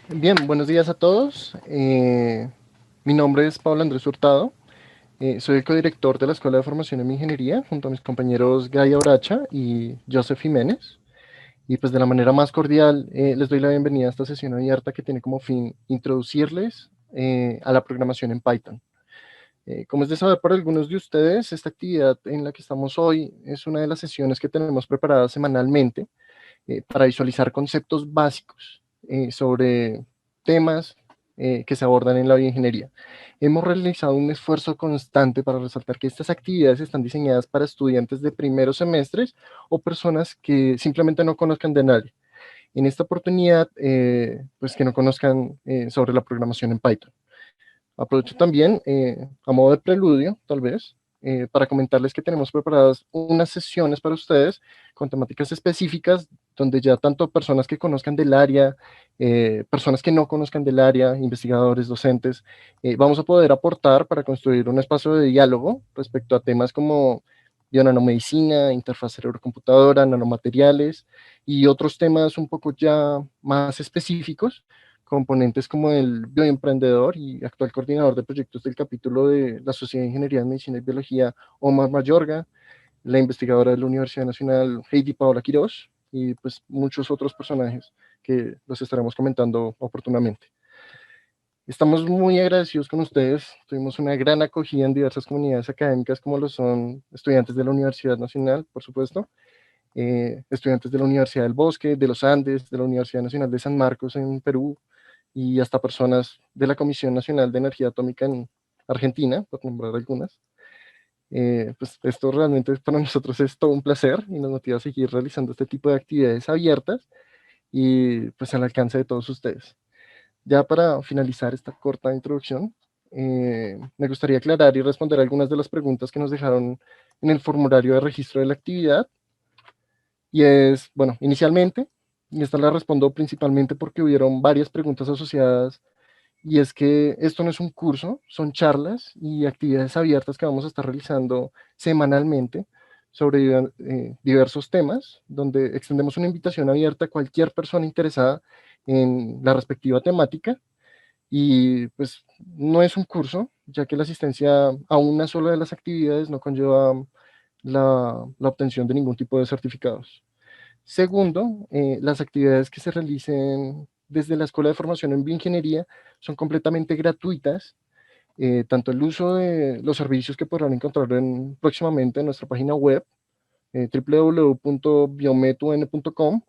Bien, buenos días a todos. Mi nombre es Pablo Andrés Hurtado. Soy el codirector de la Escuela de Formación en Ingeniería, junto a mis compañeros Gaia Oracha y Joseph Jiménez. Y pues de la manera más cordial, les doy la bienvenida a esta sesión abierta que tiene como fin introducirles a la programación en Python. Como es de saber por algunos de ustedes, esta actividad en la que estamos hoy es una de las sesiones que tenemos preparadas semanalmente para visualizar conceptos básicos sobre temas que se abordan en la bioingeniería. Hemos realizado un esfuerzo constante para resaltar que estas actividades están diseñadas para estudiantes de primeros semestres o personas que simplemente no conozcan de nadie. En esta oportunidad, pues que no conozcan sobre la programación en Python. Aprovecho también, a modo de preludio, tal vez, para comentarles que tenemos preparadas unas sesiones para ustedes con temáticas específicas, donde ya tanto personas que conozcan del área, personas que no conozcan del área, investigadores, docentes, vamos a poder aportar para construir un espacio de diálogo respecto a temas como bionanomedicina, interfaz cerebro-computadora, nanomateriales y otros temas un poco ya más específicos componentes como el bioemprendedor y actual coordinador de proyectos del capítulo de la Sociedad de Ingeniería de Medicina y Biología, Omar Mayorga, la investigadora de la Universidad Nacional, Heidi Paola Quirós, y pues muchos otros personajes que los estaremos comentando oportunamente. Estamos muy agradecidos con ustedes. Tuvimos una gran acogida en diversas comunidades académicas, como lo son estudiantes de la Universidad Nacional, por supuesto, estudiantes de la Universidad del Bosque, de los Andes, de la Universidad Nacional de San Marcos en Perú, y hasta personas de la Comisión Nacional de Energía Atómica en Argentina, por nombrar algunas. Pues esto realmente para nosotros es todo un placer y nos motiva a seguir realizando este tipo de actividades abiertas y pues al alcance de todos ustedes. Ya para finalizar esta corta introducción, me gustaría aclarar y responder algunas de las preguntas que nos dejaron en el formulario de registro de la actividad. Y es, bueno, inicialmente, y esta la respondo principalmente porque hubieron varias preguntas asociadas, y es que esto no es un curso, son charlas y actividades abiertas que vamos a estar realizando semanalmente sobre diversos temas, donde extendemos una invitación abierta a cualquier persona interesada en la respectiva temática. Y pues no es un curso, ya que la asistencia a una sola de las actividades no conlleva la obtención de ningún tipo de certificados. Segundo, las actividades que se realicen desde la Escuela de Formación en Bioingeniería son completamente gratuitas, tanto el uso de los servicios que podrán encontrar próximamente en nuestra página web, www.biometun.com,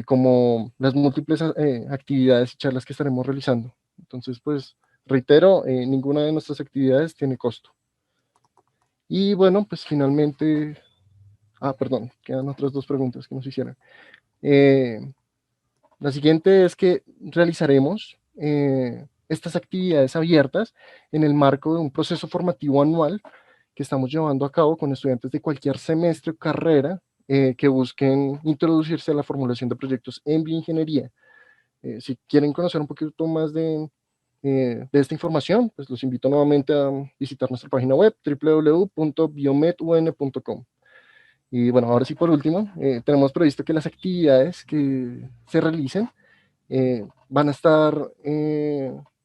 como las múltiples actividades y charlas que estaremos realizando. Entonces, pues, reitero, ninguna de nuestras actividades tiene costo. Y bueno, pues finalmente, perdón, quedan otras dos preguntas que nos hicieron. Eh, La siguiente es que realizaremos estas actividades abiertas en el marco de un proceso formativo anual que estamos llevando a cabo con estudiantes de cualquier semestre o carrera que busquen introducirse a la formulación de proyectos en bioingeniería. Si quieren conocer un poquito más de esta información, pues los invito nuevamente a visitar nuestra página web www.biometun.com. Y bueno, ahora sí por último, tenemos previsto que las actividades que se realicen van a estar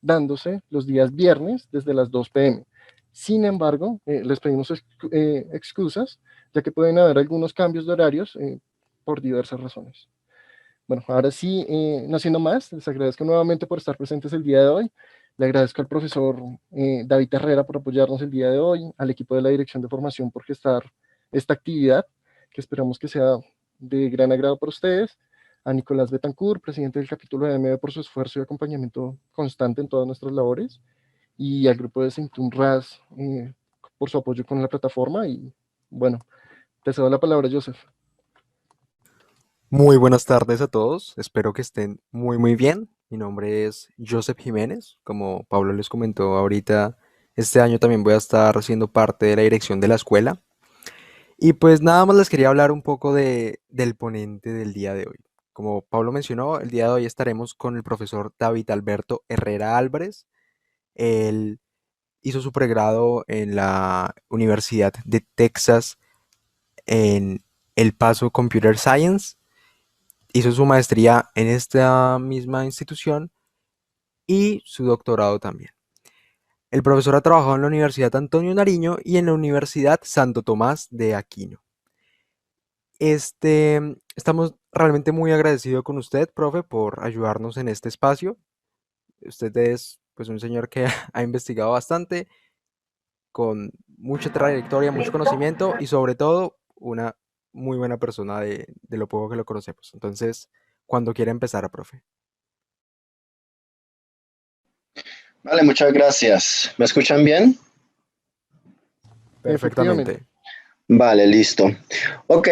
dándose los días viernes desde las 2 p.m. Sin embargo, les pedimos excusas, ya que pueden haber algunos cambios de horarios por diversas razones. Bueno, ahora sí, no siendo más, les agradezco nuevamente por estar presentes el día de hoy. Le agradezco al profesor David Herrera por apoyarnos el día de hoy, al equipo de la Dirección de Formación por gestar esta actividad, que esperamos que sea de gran agrado para ustedes, a Nicolás Betancourt, presidente del capítulo de AMB, por su esfuerzo y acompañamiento constante en todas nuestras labores, y al grupo de Centun RAS por su apoyo con la plataforma. Y bueno, te cedo la palabra, Joseph. Muy buenas tardes a todos, espero que estén muy bien. Mi nombre es Joseph Jiménez, como Pablo les comentó ahorita, este año también voy a estar siendo parte de la dirección de la escuela. Y pues nada más les quería hablar un poco del ponente del día de hoy. Como Pablo mencionó, el día de hoy estaremos con el profesor David Alberto Herrera Álvarez. Él hizo su pregrado en la Universidad de Texas en El Paso Computer Science hizo su maestría en esta misma institución y su doctorado también. El profesor ha trabajado en la Universidad Antonio Nariño y en la Universidad Santo Tomás de Aquino. Estamos realmente muy agradecidos con usted, profe, por ayudarnos en este espacio. Usted es pues un señor que ha investigado bastante, con mucha trayectoria, mucho conocimiento y sobre todo una muy buena persona de lo poco que lo conocemos. Entonces, cuando quiera empezar, profe. Vale, muchas gracias. ¿Me escuchan bien? Efectivamente. Perfectamente. Vale, listo. Ok,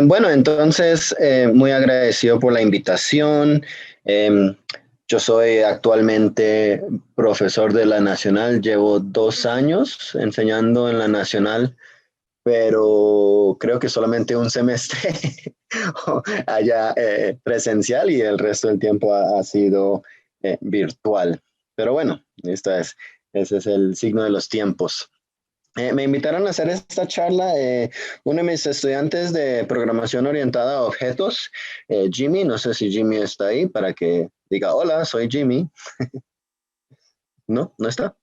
bueno, entonces muy agradecido por la invitación. Em, yo soy actualmente profesor de la Nacional, llevo 2 años enseñando en la Nacional, pero creo que solamente un semestre allá presencial y el resto del tiempo ha sido virtual. Pero bueno, ese es el signo de los tiempos. Me invitaron a hacer esta charla uno de mis estudiantes de programación orientada a objetos, Jimmy. No sé si Jimmy está ahí para que diga, hola, soy Jimmy. No, no está.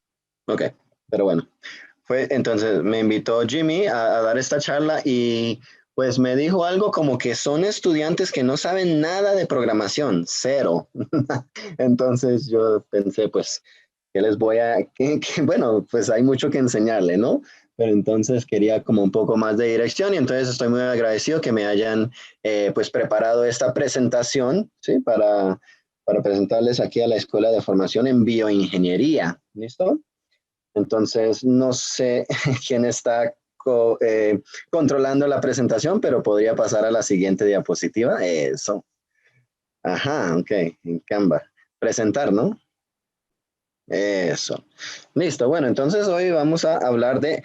Ok, pero bueno. Entonces me invitó Jimmy a dar esta charla y pues me dijo algo como que son estudiantes que no saben nada de programación, cero. Entonces yo pensé, pues, ¿qué les voy a, bueno, pues hay mucho que enseñarle, ¿no? Pero entonces quería como un poco más de dirección y entonces estoy muy agradecido que me hayan pues preparado esta presentación, ¿sí? Para presentarles aquí a la Escuela de Formación en Bioingeniería, ¿listo? Entonces no sé quién está controlando la presentación, pero podría pasar a la siguiente diapositiva. Eso. Ajá, ok, en Canva. Presentar, ¿no? Eso. Listo. Bueno, entonces hoy vamos a hablar de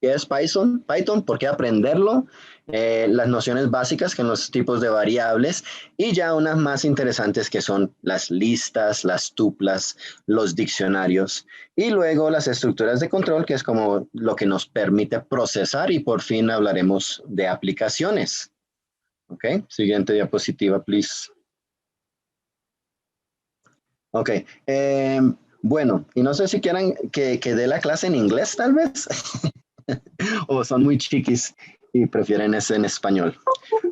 qué es Python, por qué aprenderlo, las nociones básicas que son los tipos de variables y ya unas más interesantes que son las listas, las tuplas, los diccionarios y luego las estructuras de control, que es como lo que nos permite procesar y por fin hablaremos de aplicaciones. Ok, siguiente diapositiva, please. Ok. Bueno, y no sé si quieran que dé la clase en inglés, tal vez, o son muy chiquis y prefieren ese en español,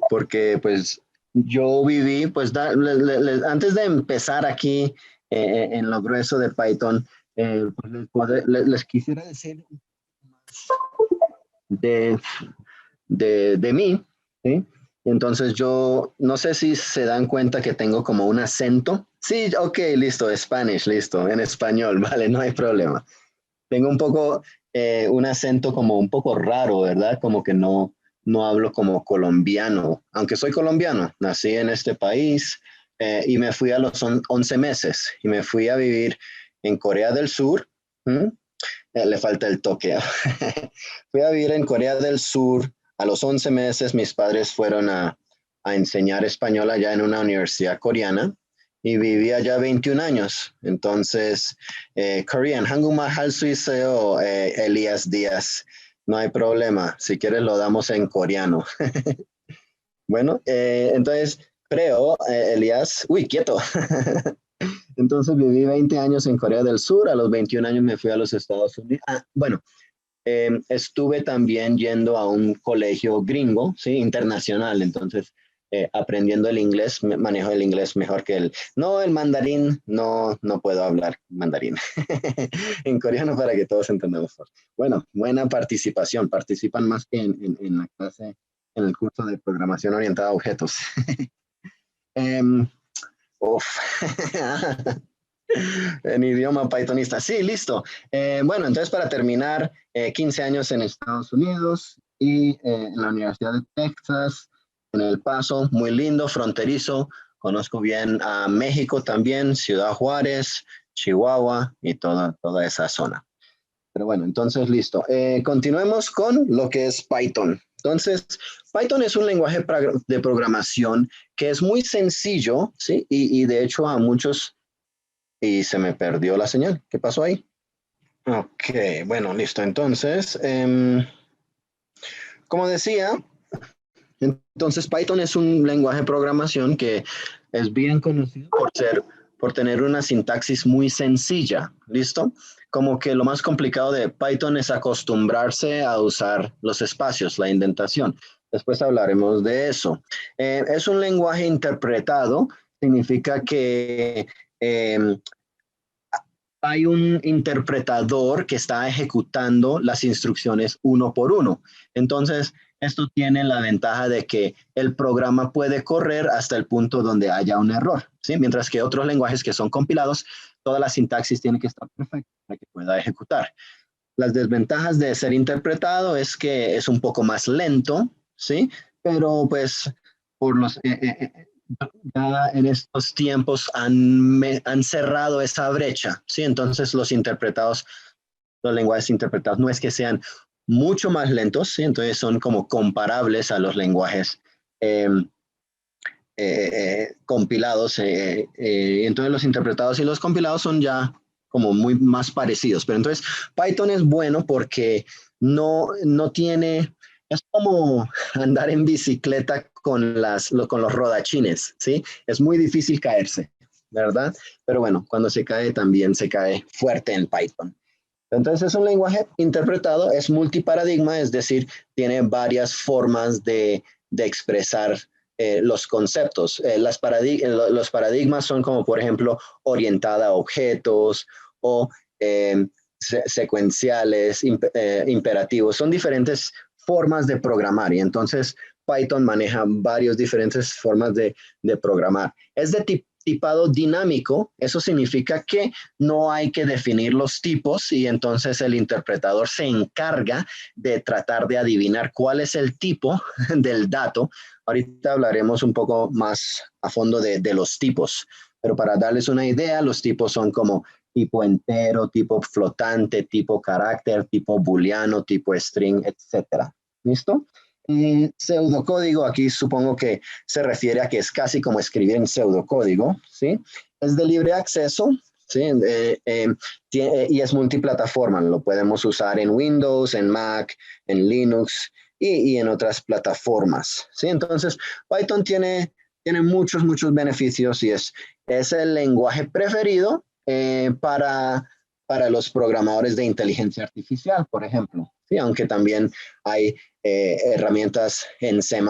porque pues yo viví, pues antes de empezar aquí en lo grueso de Python, pues les quisiera decir de, de mí, ¿sí? Entonces yo no sé si se dan cuenta que tengo como un acento. Sí, ok, listo, Spanish, listo, en español, vale, no hay problema. Tengo un poco, un acento como un poco raro, ¿verdad? Como que no hablo como colombiano, aunque soy colombiano, nací en este país y me fui a los 11 meses y me fui a vivir en Corea del Sur. ¿Mm? Le falta el toque. Fui a vivir en Corea del Sur a los 11 meses. Mis padres fueron a enseñar español allá en una universidad coreana y viví allá 21 años. Entonces, Korean, Hanguma Hal Suiseo, Elías Díaz, no hay problema. Si quieres, lo damos en coreano. Bueno, entonces creo, Elías, uy, quieto. Entonces viví 20 años en Corea del Sur, a los 21 años me fui a los Estados Unidos. Bueno, estuve también yendo a un colegio gringo, ¿sí? Internacional, entonces aprendiendo el inglés, manejo el inglés mejor que el mandarín, no puedo hablar mandarín. En coreano para que todos entendamos. Bueno, buena participación, participan más que en la clase, en el curso de programación orientada a objetos. um, uf. En idioma pythonista. Sí, listo. Bueno, entonces para terminar, 15 años en Estados Unidos y en la Universidad de Texas, en El Paso, muy lindo, fronterizo. Conozco bien a México también, Ciudad Juárez, Chihuahua y toda esa zona. Pero bueno, entonces listo. Continuemos con lo que es Python. Entonces, Python es un lenguaje de programación que es muy sencillo, ¿sí? Y de hecho a muchos y se me perdió la señal. ¿Qué pasó ahí? Ok, bueno, listo. Entonces, como decía, Entonces, Python es un lenguaje de programación que es bien conocido por tener una sintaxis muy sencilla, ¿listo? Como que lo más complicado de Python es acostumbrarse a usar los espacios, la indentación. Después hablaremos de eso. Es un lenguaje interpretado, significa que hay un interpretador que está ejecutando las instrucciones uno por uno. Entonces, esto tiene la ventaja de que el programa puede correr hasta el punto donde haya un error, ¿sí? Mientras que otros lenguajes que son compilados, toda la sintaxis tiene que estar perfecta para que pueda ejecutar. Las desventajas de ser interpretado es que es un poco más lento, ¿sí? Pero pues por ya en estos tiempos han cerrado esa brecha, ¿sí? Entonces los lenguajes interpretados no es que sean mucho más lentos, ¿sí? Entonces son como comparables a los lenguajes eh, compilados. Entonces los interpretados y los compilados son ya como muy más parecidos. Pero entonces Python es bueno porque no tiene, es como andar en bicicleta con los rodachines, ¿sí? Es muy difícil caerse, ¿verdad? Pero bueno, cuando se cae también se cae fuerte en Python. Entonces es un lenguaje interpretado, es multiparadigma, es decir, tiene varias formas de expresar los conceptos. Los paradigmas son como, por ejemplo, orientada a objetos o secuenciales, imperativos. Son diferentes formas de programar y entonces Python maneja varias diferentes formas de programar. Es de tipado dinámico, eso significa que no hay que definir los tipos y entonces el interpretador se encarga de tratar de adivinar cuál es el tipo del dato. Ahorita hablaremos un poco más a fondo de los tipos, pero para darles una idea, los tipos son como tipo entero, tipo flotante, tipo carácter, tipo booleano, tipo string, etcétera. ¿Listo? Y pseudocódigo, aquí supongo que se refiere a que es casi como escribir en pseudocódigo, ¿sí? Es de libre acceso, ¿sí? Y es multiplataforma, lo podemos usar en Windows, en Mac, en Linux y en otras plataformas, ¿sí? Entonces, Python tiene muchos beneficios y es el lenguaje preferido para los programadores de inteligencia artificial, por ejemplo, ¿sí? Aunque también hay herramientas en C++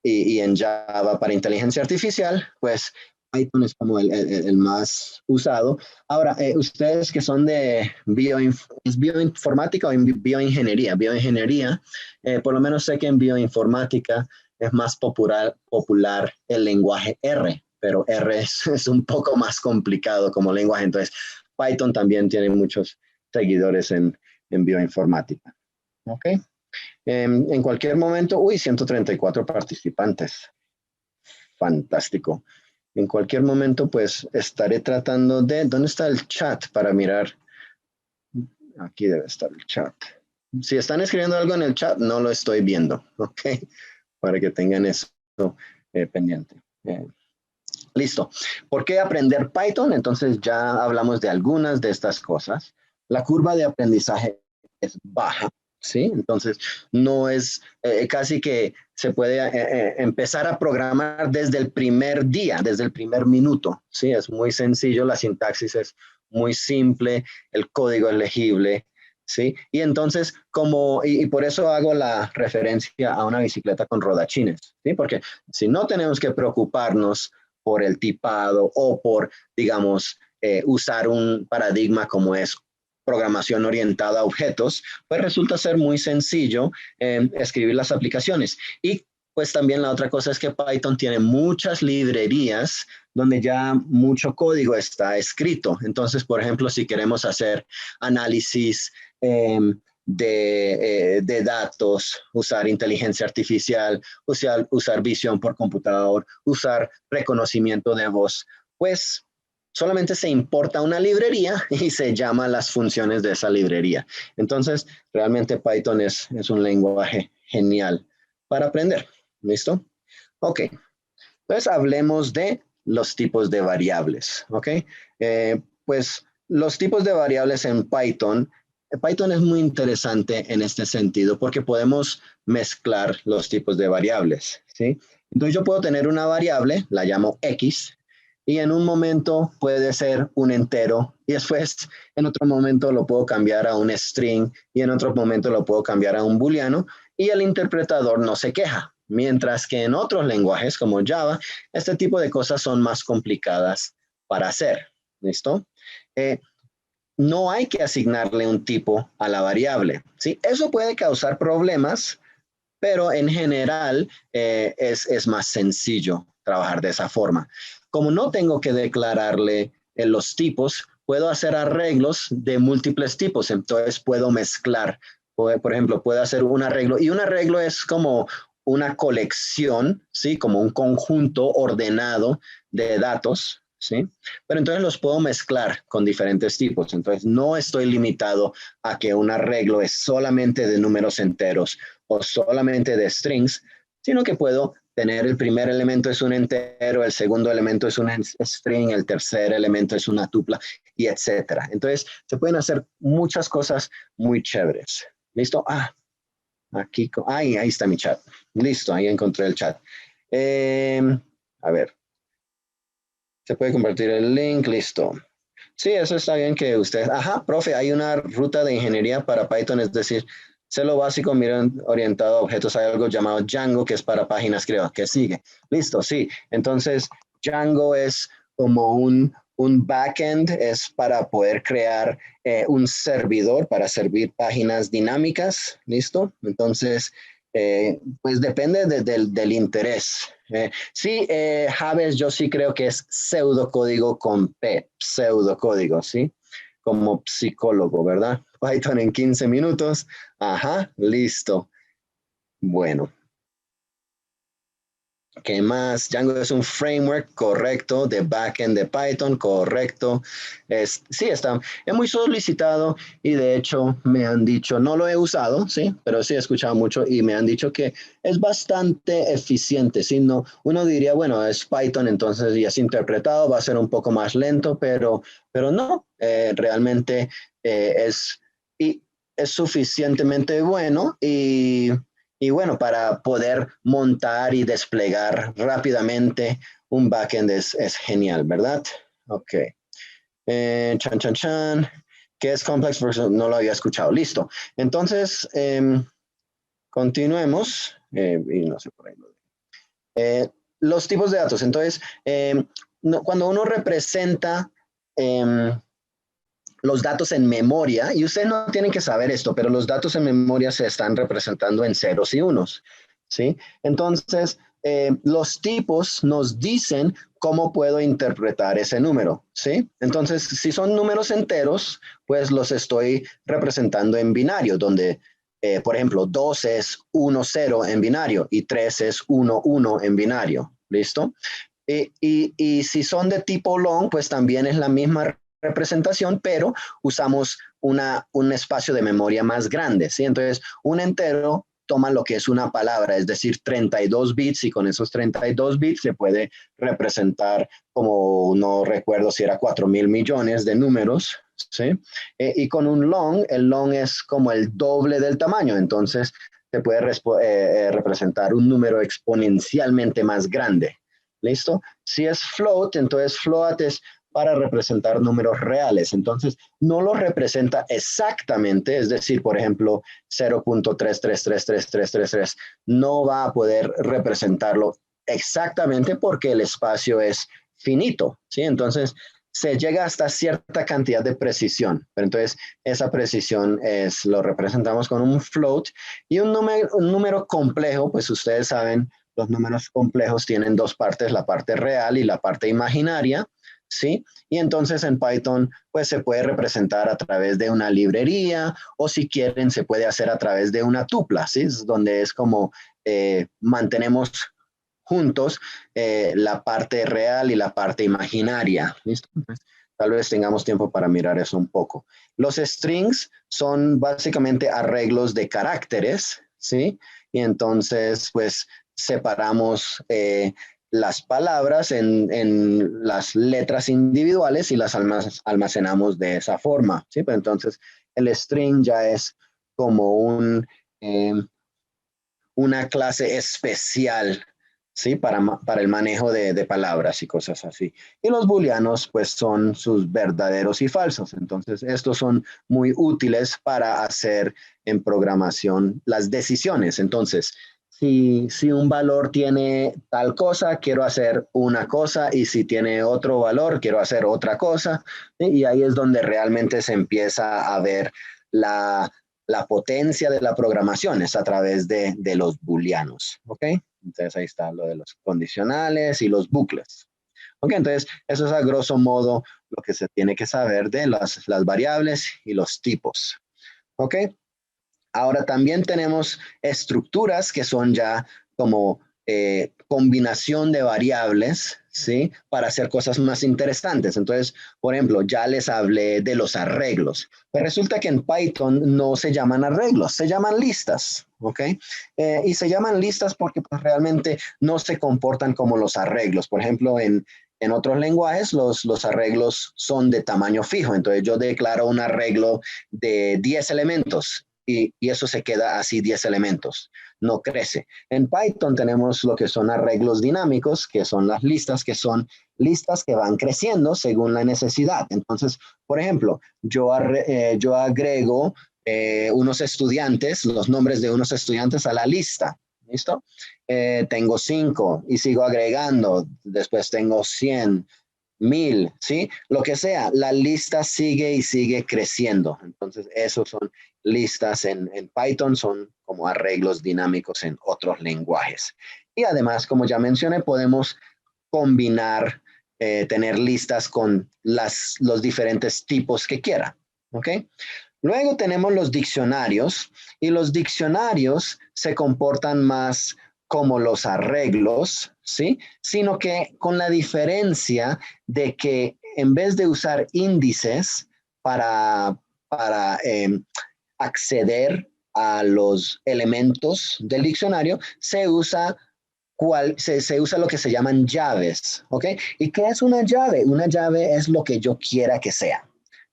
y en Java para inteligencia artificial, pues Python es como el más usado. Ahora, ustedes que son de bioinformática o bioingeniería, por lo menos sé que en bioinformática es más popular el lenguaje R, pero R es un poco más complicado como lenguaje, entonces Python también tiene muchos seguidores en bioinformática. ¿Ok? En cualquier momento, 134 participantes. Fantástico. En cualquier momento, pues estaré tratando ¿dónde está el chat para mirar? Aquí debe estar el chat. Si están escribiendo algo en el chat, no lo estoy viendo, ¿ok? Para que tengan eso pendiente. Listo. ¿Por qué aprender Python? Entonces ya hablamos de algunas de estas cosas. La curva de aprendizaje es baja, ¿sí? Entonces no es casi que se puede empezar a programar desde el primer día, desde el primer minuto, ¿sí? Es muy sencillo, la sintaxis es muy simple, el código es legible, ¿sí? Y entonces, y por eso hago la referencia a una bicicleta con rodachines, ¿sí? Porque si no tenemos que preocuparnos por el tipado o por, digamos, usar un paradigma como es programación orientada a objetos, pues resulta ser muy sencillo escribir las aplicaciones. Y pues también la otra cosa es que Python tiene muchas librerías donde ya mucho código está escrito. Entonces, por ejemplo, si queremos hacer análisis de datos, usar inteligencia artificial, usar visión por computador, usar reconocimiento de voz, pues solamente se importa una librería y se llama las funciones de esa librería. Entonces, realmente Python es un lenguaje genial para aprender. ¿Listo? Ok. Entonces, hablemos de los tipos de variables. ¿Ok? Pues los tipos de variables en Python es muy interesante en este sentido porque podemos mezclar los tipos de variables, ¿sí? Entonces yo puedo tener una variable, la llamo X, y en un momento puede ser un entero, y después en otro momento lo puedo cambiar a un string, y en otro momento lo puedo cambiar a un booleano, y el interpretador no se queja. Mientras que en otros lenguajes como Java, este tipo de cosas son más complicadas para hacer. ¿Listo? No hay que asignarle un tipo a la variable. ¿Sí? Eso puede causar problemas, pero en general es más sencillo trabajar de esa forma. Como no tengo que declararle los tipos, puedo hacer arreglos de múltiples tipos, entonces puedo mezclar. Por ejemplo, puedo hacer un arreglo, y un arreglo es como una colección, ¿sí? Como un conjunto ordenado de datos, ¿sí? Pero entonces los puedo mezclar con diferentes tipos. Entonces no estoy limitado a que un arreglo es solamente de números enteros o solamente de strings, sino que puedo tener el primer elemento es un entero, el segundo elemento es un string, el tercer elemento es una tupla, y etcétera. Entonces se pueden hacer muchas cosas muy chéveres. ¿Listo? Aquí, ahí está mi chat. Listo, ahí encontré el chat. A ver, se puede compartir el link, listo. Sí, eso está bien que usted, profe, hay una ruta de ingeniería para Python, es decir, sé lo básico, miren, orientado a objetos, hay algo llamado Django, que es para páginas, creo, que sigue. Listo, sí. Entonces, Django es como un backend, es para poder crear un servidor para servir páginas dinámicas, ¿listo? Entonces, pues depende del interés. Sí, Javes, yo sí creo que es pseudocódigo con P, pseudocódigo, ¿sí? Como psicólogo, ¿verdad? Python en 15 minutos. Listo. Bueno, ¿qué más? Django es un framework, correcto, de backend de Python, correcto. Sí, es muy solicitado, y de hecho me han dicho, no lo he usado, sí, pero sí he escuchado mucho y me han dicho que es bastante eficiente, ¿sí? No, uno diría, bueno, es Python, entonces ya es interpretado, va a ser un poco más lento, pero no, realmente es, y es suficientemente bueno, y bueno, para poder montar y desplegar rápidamente un backend es genial, ¿verdad? Ok. Chan. ¿Qué es Complex? Porque no lo había escuchado. Listo. Entonces, continuemos. Y no sé por ahí. Los tipos de datos. Entonces, cuando uno representa los datos en memoria, y ustedes no tienen que saber esto, pero los datos en memoria se están representando en ceros y unos, ¿sí? Entonces, los tipos nos dicen cómo puedo interpretar ese número, ¿sí? Entonces, si son números enteros, pues los estoy representando en binario, donde, por ejemplo, 2 es 1, 0 en binario y 3 es 1, 1 en binario, ¿listo? Y si son de tipo long, pues también es la misma representación, pero usamos un espacio de memoria más grande, ¿sí? Entonces, un entero toma lo que es una palabra, es decir, 32 bits, y con esos 32 bits se puede representar como, no recuerdo si era 4.000 millones de números, ¿sí? Y con un long, el long es como el doble del tamaño, entonces se puede representar un número exponencialmente más grande. ¿Listo? Si es float, entonces float es para representar números reales. Entonces, no lo representa exactamente, es decir, por ejemplo, 0.3333333 no va a poder representarlo exactamente porque el espacio es finito, ¿sí? Entonces, se llega hasta cierta cantidad de precisión, pero entonces esa precisión lo representamos con un float, y un número complejo, pues ustedes saben, los números complejos tienen dos partes, la parte real y la parte imaginaria, ¿sí? Y entonces en Python, pues se puede representar a través de una librería, o si quieren, se puede hacer a través de una tupla, ¿sí? Donde es como mantenemos juntos la parte real y la parte imaginaria, ¿listo? Tal vez tengamos tiempo para mirar eso un poco. Los strings son básicamente arreglos de caracteres, ¿sí? Y entonces, pues, separamos las palabras en las letras individuales y las almacenamos de esa forma, ¿sí? Pero entonces, el string ya es como eh, una clase especial, ¿sí? Para el manejo de palabras y cosas así. Y los booleanos, pues, son sus verdaderos y falsos. Entonces, estos son muy útiles para hacer en programación las decisiones. Entonces, si un valor tiene tal cosa, quiero hacer una cosa, y si tiene otro valor, quiero hacer otra cosa. ¿Sí? Y ahí es donde realmente se empieza a ver la potencia de la programación, es a través de los booleanos. ¿Ok? Entonces ahí está lo de los condicionales y los bucles. Ok, entonces eso es a grosso modo lo que se tiene que saber de las variables y los tipos. Ok, ahora también tenemos estructuras que son ya como combinación de variables, ¿sí? Para hacer cosas más interesantes. Entonces, por ejemplo, ya les hablé de los arreglos. Pues resulta que en Python no se llaman arreglos, se llaman listas, ¿ok? Y se llaman listas porque pues, realmente no se comportan como los arreglos. Por ejemplo, en otros lenguajes los arreglos son de tamaño fijo. Entonces yo declaro un arreglo de 10 elementos y eso se queda así, 10 elementos, no crece. En Python tenemos lo que son arreglos dinámicos, que son las listas, que son listas que van creciendo según la necesidad. Entonces, por ejemplo, yo agrego unos estudiantes, los nombres de unos estudiantes a la lista. ¿Listo? Tengo 5 y sigo agregando, después tengo 100, 1000, ¿sí? Lo que sea, la lista sigue y sigue creciendo. Entonces, esos son listas en Python, son como arreglos dinámicos en otros lenguajes. Y además, como ya mencioné, podemos combinar, tener listas con los diferentes tipos que quiera. ¿Ok? Luego tenemos los diccionarios y los diccionarios se comportan más como los arreglos, ¿sí? Sino que con la diferencia de que en vez de usar índices para acceder a los elementos del diccionario, se usa lo que se llaman llaves, ¿ok? ¿Y qué es una llave? Una llave es lo que yo quiera que sea,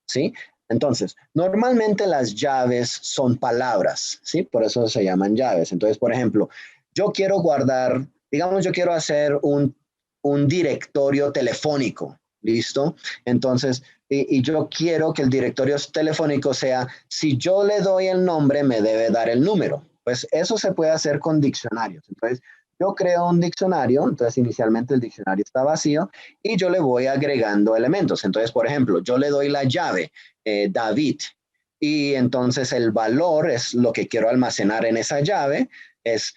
¿sí? Entonces, normalmente las llaves son palabras, ¿sí? Por eso se llaman llaves. Entonces, por ejemplo, yo quiero guardar, digamos, yo quiero hacer un directorio telefónico, ¿listo? Entonces, y yo quiero que el directorio telefónico sea, si yo le doy el nombre, me debe dar el número. Pues eso se puede hacer con diccionarios. Entonces, yo creo un diccionario, entonces inicialmente el diccionario está vacío y yo le voy agregando elementos. Entonces, por ejemplo, yo le doy la llave David y entonces el valor es lo que quiero almacenar en esa llave, es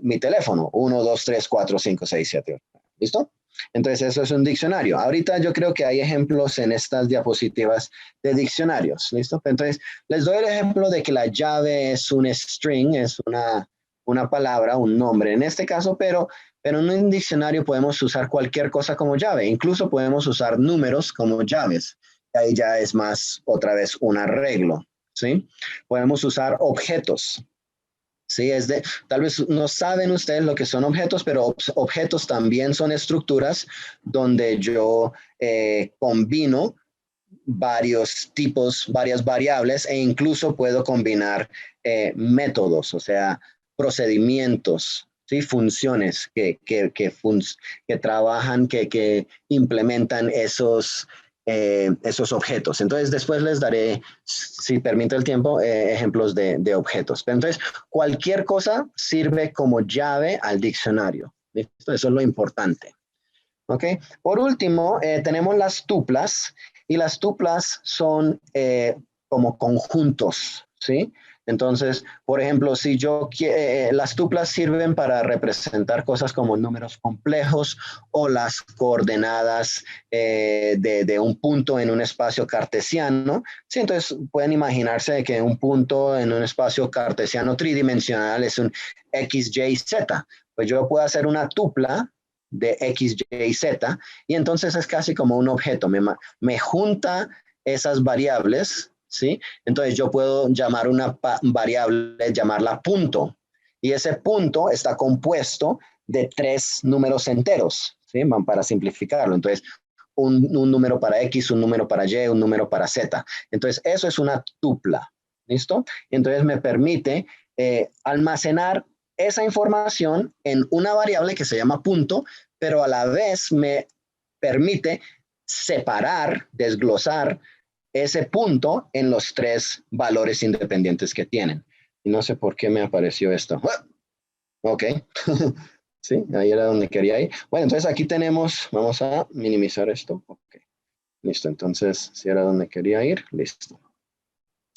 mi teléfono, 1, 2, 3, 4, 5, 6, 7, 8. ¿Listo? Entonces eso es un diccionario. Ahorita yo creo que hay ejemplos en estas diapositivas de diccionarios. ¿Listo? Entonces les doy el ejemplo de que la llave es un string, es una palabra, un nombre en este caso, pero en un diccionario podemos usar cualquier cosa como llave. Incluso podemos usar números como llaves. Ahí ya es más otra vez un arreglo. ¿Sí? Podemos usar objetos. Sí, tal vez no saben ustedes lo que son objetos, pero objetos también son estructuras donde yo combino varios tipos, varias variables e incluso puedo combinar métodos, o sea, procedimientos, ¿sí? Funciones que trabajan, que implementan esos objetos. Entonces, después les daré, si permite el tiempo, ejemplos de objetos. Pero entonces, cualquier cosa sirve como llave al diccionario. ¿Listo? Eso es lo importante. ¿Ok? Por último, tenemos las tuplas y las tuplas son como conjuntos, ¿sí? Entonces, por ejemplo, si las tuplas sirven para representar cosas como números complejos o las coordenadas de un punto en un espacio cartesiano. Sí, entonces pueden imaginarse que un punto en un espacio cartesiano tridimensional es un x, y, z. Pues yo puedo hacer una tupla de x, y, z, y entonces es casi como un objeto, me junta esas variables, ¿sí? Entonces yo puedo llamar una variable, llamarla punto, y ese punto está compuesto de 3 números enteros, ¿sí? Para simplificarlo, entonces un número para x, un número para y, un número para z, entonces eso es una tupla, ¿listo? Entonces me permite almacenar esa información en una variable que se llama punto, pero a la vez me permite separar, desglosar ese punto en los tres valores independientes que tienen. Y no sé por qué me apareció esto. Ok, sí, ahí era donde quería ir. Bueno, entonces aquí tenemos, vamos a minimizar esto. Ok, listo, entonces si era donde quería ir, listo.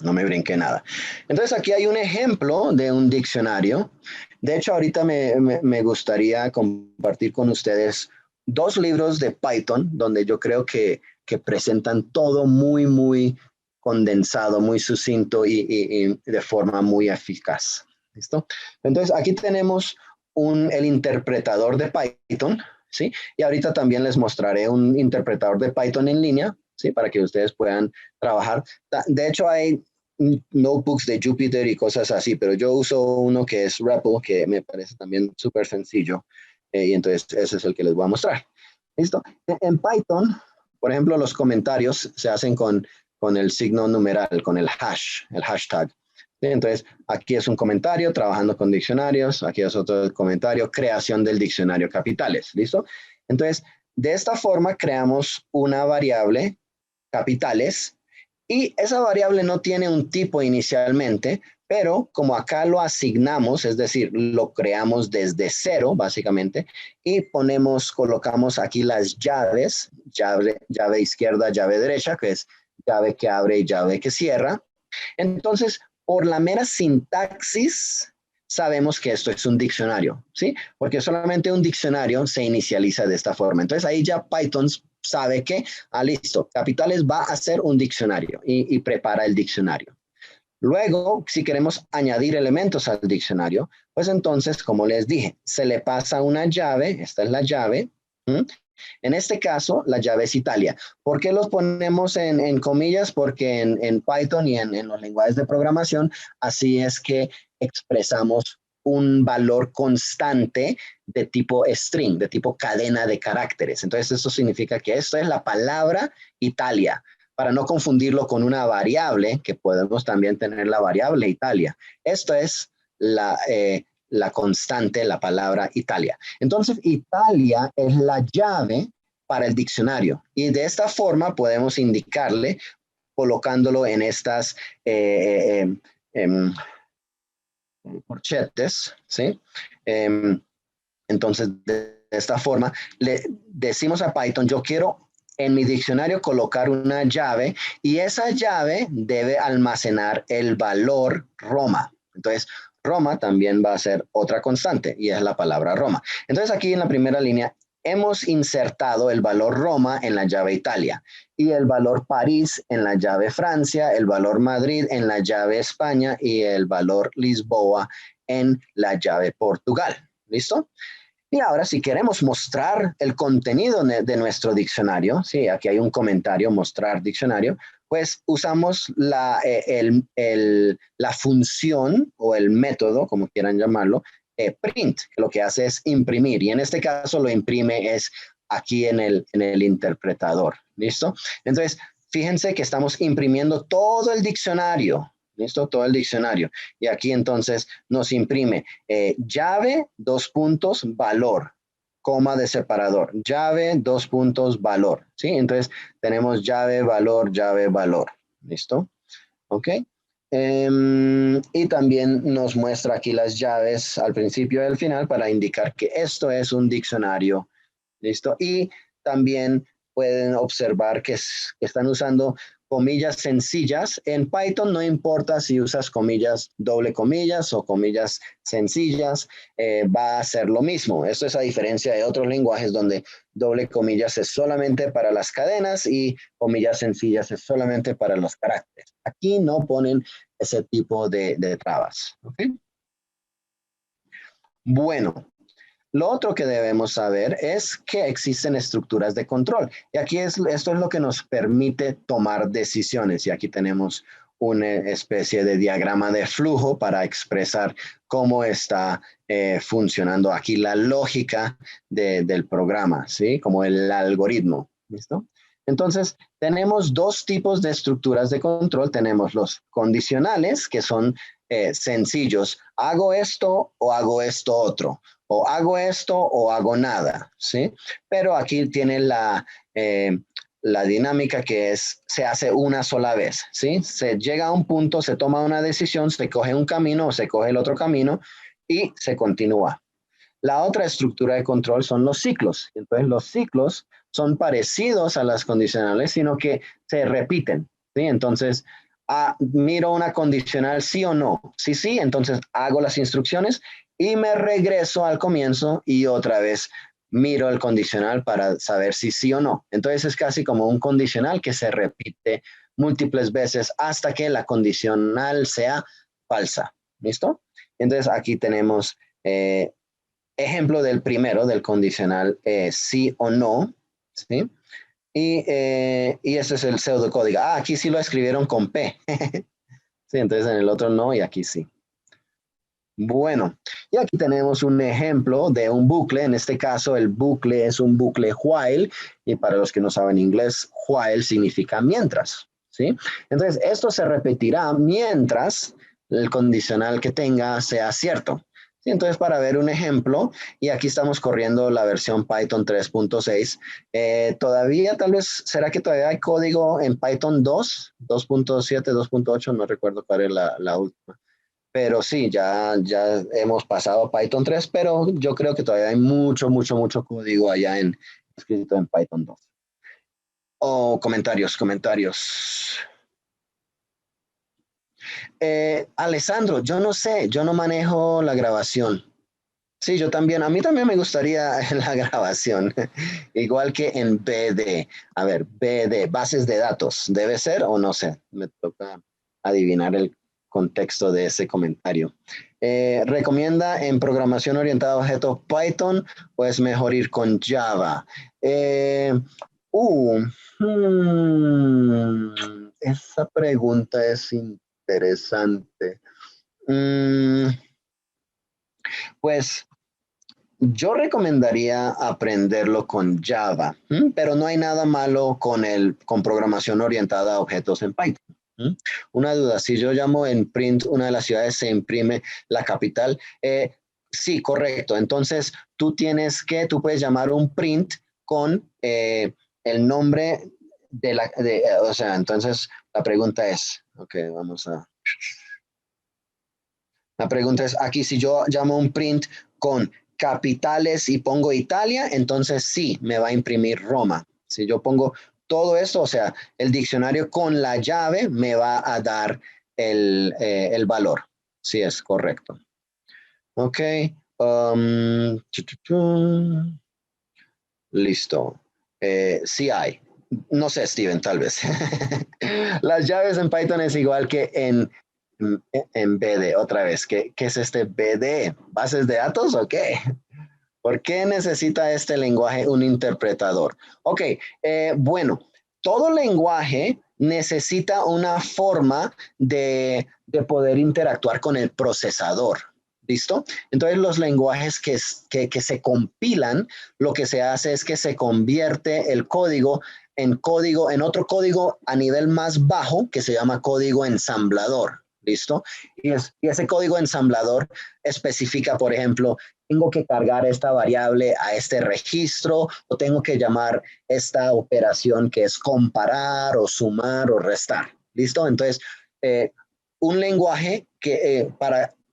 No me brinqué nada. Entonces aquí hay un ejemplo de un diccionario. De hecho, ahorita me gustaría compartir con ustedes dos libros de Python donde yo creo que presentan todo muy, muy condensado, muy sucinto y de forma muy eficaz. ¿Listo? Entonces aquí tenemos el interpretador de Python, ¿sí? Y ahorita también les mostraré un interpretador de Python en línea, ¿sí? Para que ustedes puedan trabajar. De hecho, hay notebooks de Jupyter y cosas así, pero yo uso uno que es REPL, que me parece también súper sencillo, y entonces ese es el que les voy a mostrar. ¿Listo? En Python, por ejemplo, los comentarios se hacen con el signo numeral, con el hash, el hashtag. ¿Sí? Entonces, aquí es un comentario, trabajando con diccionarios, aquí es otro comentario, creación del diccionario capitales. ¿Listo? Entonces, de esta forma creamos una variable capitales y esa variable no tiene un tipo inicialmente, pero como acá lo asignamos, es decir, lo creamos desde cero, básicamente, y colocamos aquí las llaves, llave izquierda, llave derecha, que es llave que abre y llave que cierra. Entonces, por la mera sintaxis, sabemos que esto es un diccionario, ¿sí? Porque solamente un diccionario se inicializa de esta forma. Entonces, ahí ya Python sabe que, listo, capitales va a ser un diccionario y prepara el diccionario. Luego, si queremos añadir elementos al diccionario, pues entonces, como les dije, se le pasa una llave, esta es la llave. En este caso, la llave es Italia. ¿Por qué los ponemos en comillas? Porque en Python y en los lenguajes de programación, así es que expresamos un valor constante de tipo string, de tipo cadena de caracteres. Entonces, eso significa que esto es la palabra Italia, para no confundirlo con una variable, que podemos también tener la variable Italia. Esto es la constante, la palabra Italia. Entonces, Italia es la llave para el diccionario y de esta forma podemos indicarle colocándolo en estas corchetes, ¿sí? Entonces, de esta forma, le decimos a Python, yo quiero en mi diccionario colocar una llave y esa llave debe almacenar el valor Roma. Entonces, Roma también va a ser otra constante y es la palabra Roma. Entonces, aquí en la primera línea hemos insertado el valor Roma en la llave Italia y el valor París en la llave Francia, el valor Madrid en la llave España y el valor Lisboa en la llave Portugal. ¿Listo? Y ahora, si queremos mostrar el contenido de nuestro diccionario, sí, aquí hay un comentario, mostrar diccionario, pues usamos la función o el método, como quieran llamarlo, print, que lo que hace es imprimir. Y en este caso lo imprime es aquí en el interpretador. ¿Listo? Entonces, fíjense que estamos imprimiendo todo el diccionario. ¿Listo? Todo el diccionario. Y aquí entonces nos imprime llave, dos puntos, valor, coma de separador. Llave, dos puntos, valor. ¿Sí? Entonces tenemos llave, valor, llave, valor. ¿Listo? ¿Ok? Y también nos muestra aquí las llaves al principio y al final para indicar que esto es un diccionario. ¿Listo? Y también pueden observar que están usando comillas sencillas. En Python no importa si usas comillas doble comillas o comillas sencillas, va a ser lo mismo. Esto es a diferencia de otros lenguajes donde doble comillas es solamente para las cadenas y comillas sencillas es solamente para los caracteres. Aquí no ponen ese tipo de trabas. ¿Okay? Bueno, lo otro que debemos saber es que existen estructuras de control. Y aquí esto es lo que nos permite tomar decisiones. Y aquí tenemos una especie de diagrama de flujo para expresar cómo está funcionando aquí la lógica del programa, ¿sí? Como el algoritmo. ¿Listo? Entonces, tenemos dos tipos de estructuras de control. Tenemos los condicionales, que son sencillos. Hago esto o hago esto otro. O hago esto o hago nada, ¿sí? Pero aquí tiene la dinámica que es, se hace una sola vez, ¿sí? Se llega a un punto, se toma una decisión, se coge un camino o se coge el otro camino y se continúa. La otra estructura de control son los ciclos. Entonces, los ciclos son parecidos a las condicionales, sino que se repiten, ¿sí? Entonces, miro una condicional sí o no. Sí, sí, entonces hago las instrucciones y me regreso al comienzo y otra vez miro el condicional para saber si sí o no. Entonces, es casi como un condicional que se repite múltiples veces hasta que la condicional sea falsa. ¿Listo? Entonces, aquí tenemos ejemplo del primero, del condicional sí o no, ¿sí? Y ese es el pseudocódigo. Aquí sí lo escribieron con P. Sí, entonces en el otro no y aquí sí. Bueno, y aquí tenemos un ejemplo de un bucle. En este caso, el bucle es un bucle while. Y para los que no saben inglés, while significa mientras, ¿sí? Entonces, esto se repetirá mientras el condicional que tenga sea cierto. Sí, entonces, para ver un ejemplo, y aquí estamos corriendo la versión Python 3.6, todavía, tal vez, ¿será que todavía hay código en Python 2, 2.7, 2.8? No recuerdo cuál es la última. Pero sí, ya hemos pasado a Python 3, pero yo creo que todavía hay mucho código allá escrito en Python 2. Comentarios. Alessandro, yo no sé, yo no manejo la grabación. Sí, yo también, a mí también me gustaría la grabación, igual que en BD. A ver, BD, bases de datos, ¿debe ser o no sé? Me toca adivinar el contexto de ese comentario. ¿Recomienda en programación orientada a objetos Python o es mejor ir con Java? Eh, uh, Esa pregunta es interesante. Pues yo recomendaría aprenderlo con Java, pero no hay nada malo con programación orientada a objetos en Python. Una duda, si yo llamo en print una de las ciudades, se imprime la capital. Sí, correcto. Entonces, tú puedes llamar un print con el nombre o sea, entonces la pregunta es, ok, la pregunta es, aquí si yo llamo un print con capitales y pongo Italia, entonces sí, me va a imprimir Roma. Si yo pongo todo esto, o sea, el diccionario con la llave me va a dar el valor. Sí, es correcto. Ok. Listo. Sí hay. No sé, Steven, tal vez. Las llaves en Python es igual que en BD, otra vez. ¿Qué es este BD? ¿Bases de datos o qué? ¿Por qué necesita este lenguaje un interpretador? Ok, bueno, todo lenguaje necesita una forma de poder interactuar con el procesador. ¿Listo? Entonces los lenguajes que se compilan, lo que se hace es que se convierte el código, en otro código a nivel más bajo que se llama código ensamblador. ¿Listo? Y ese código ensamblador especifica, por ejemplo, tengo que cargar esta variable a este registro o tengo que llamar esta operación que es comparar o sumar o restar. ¿Listo? Entonces, un lenguaje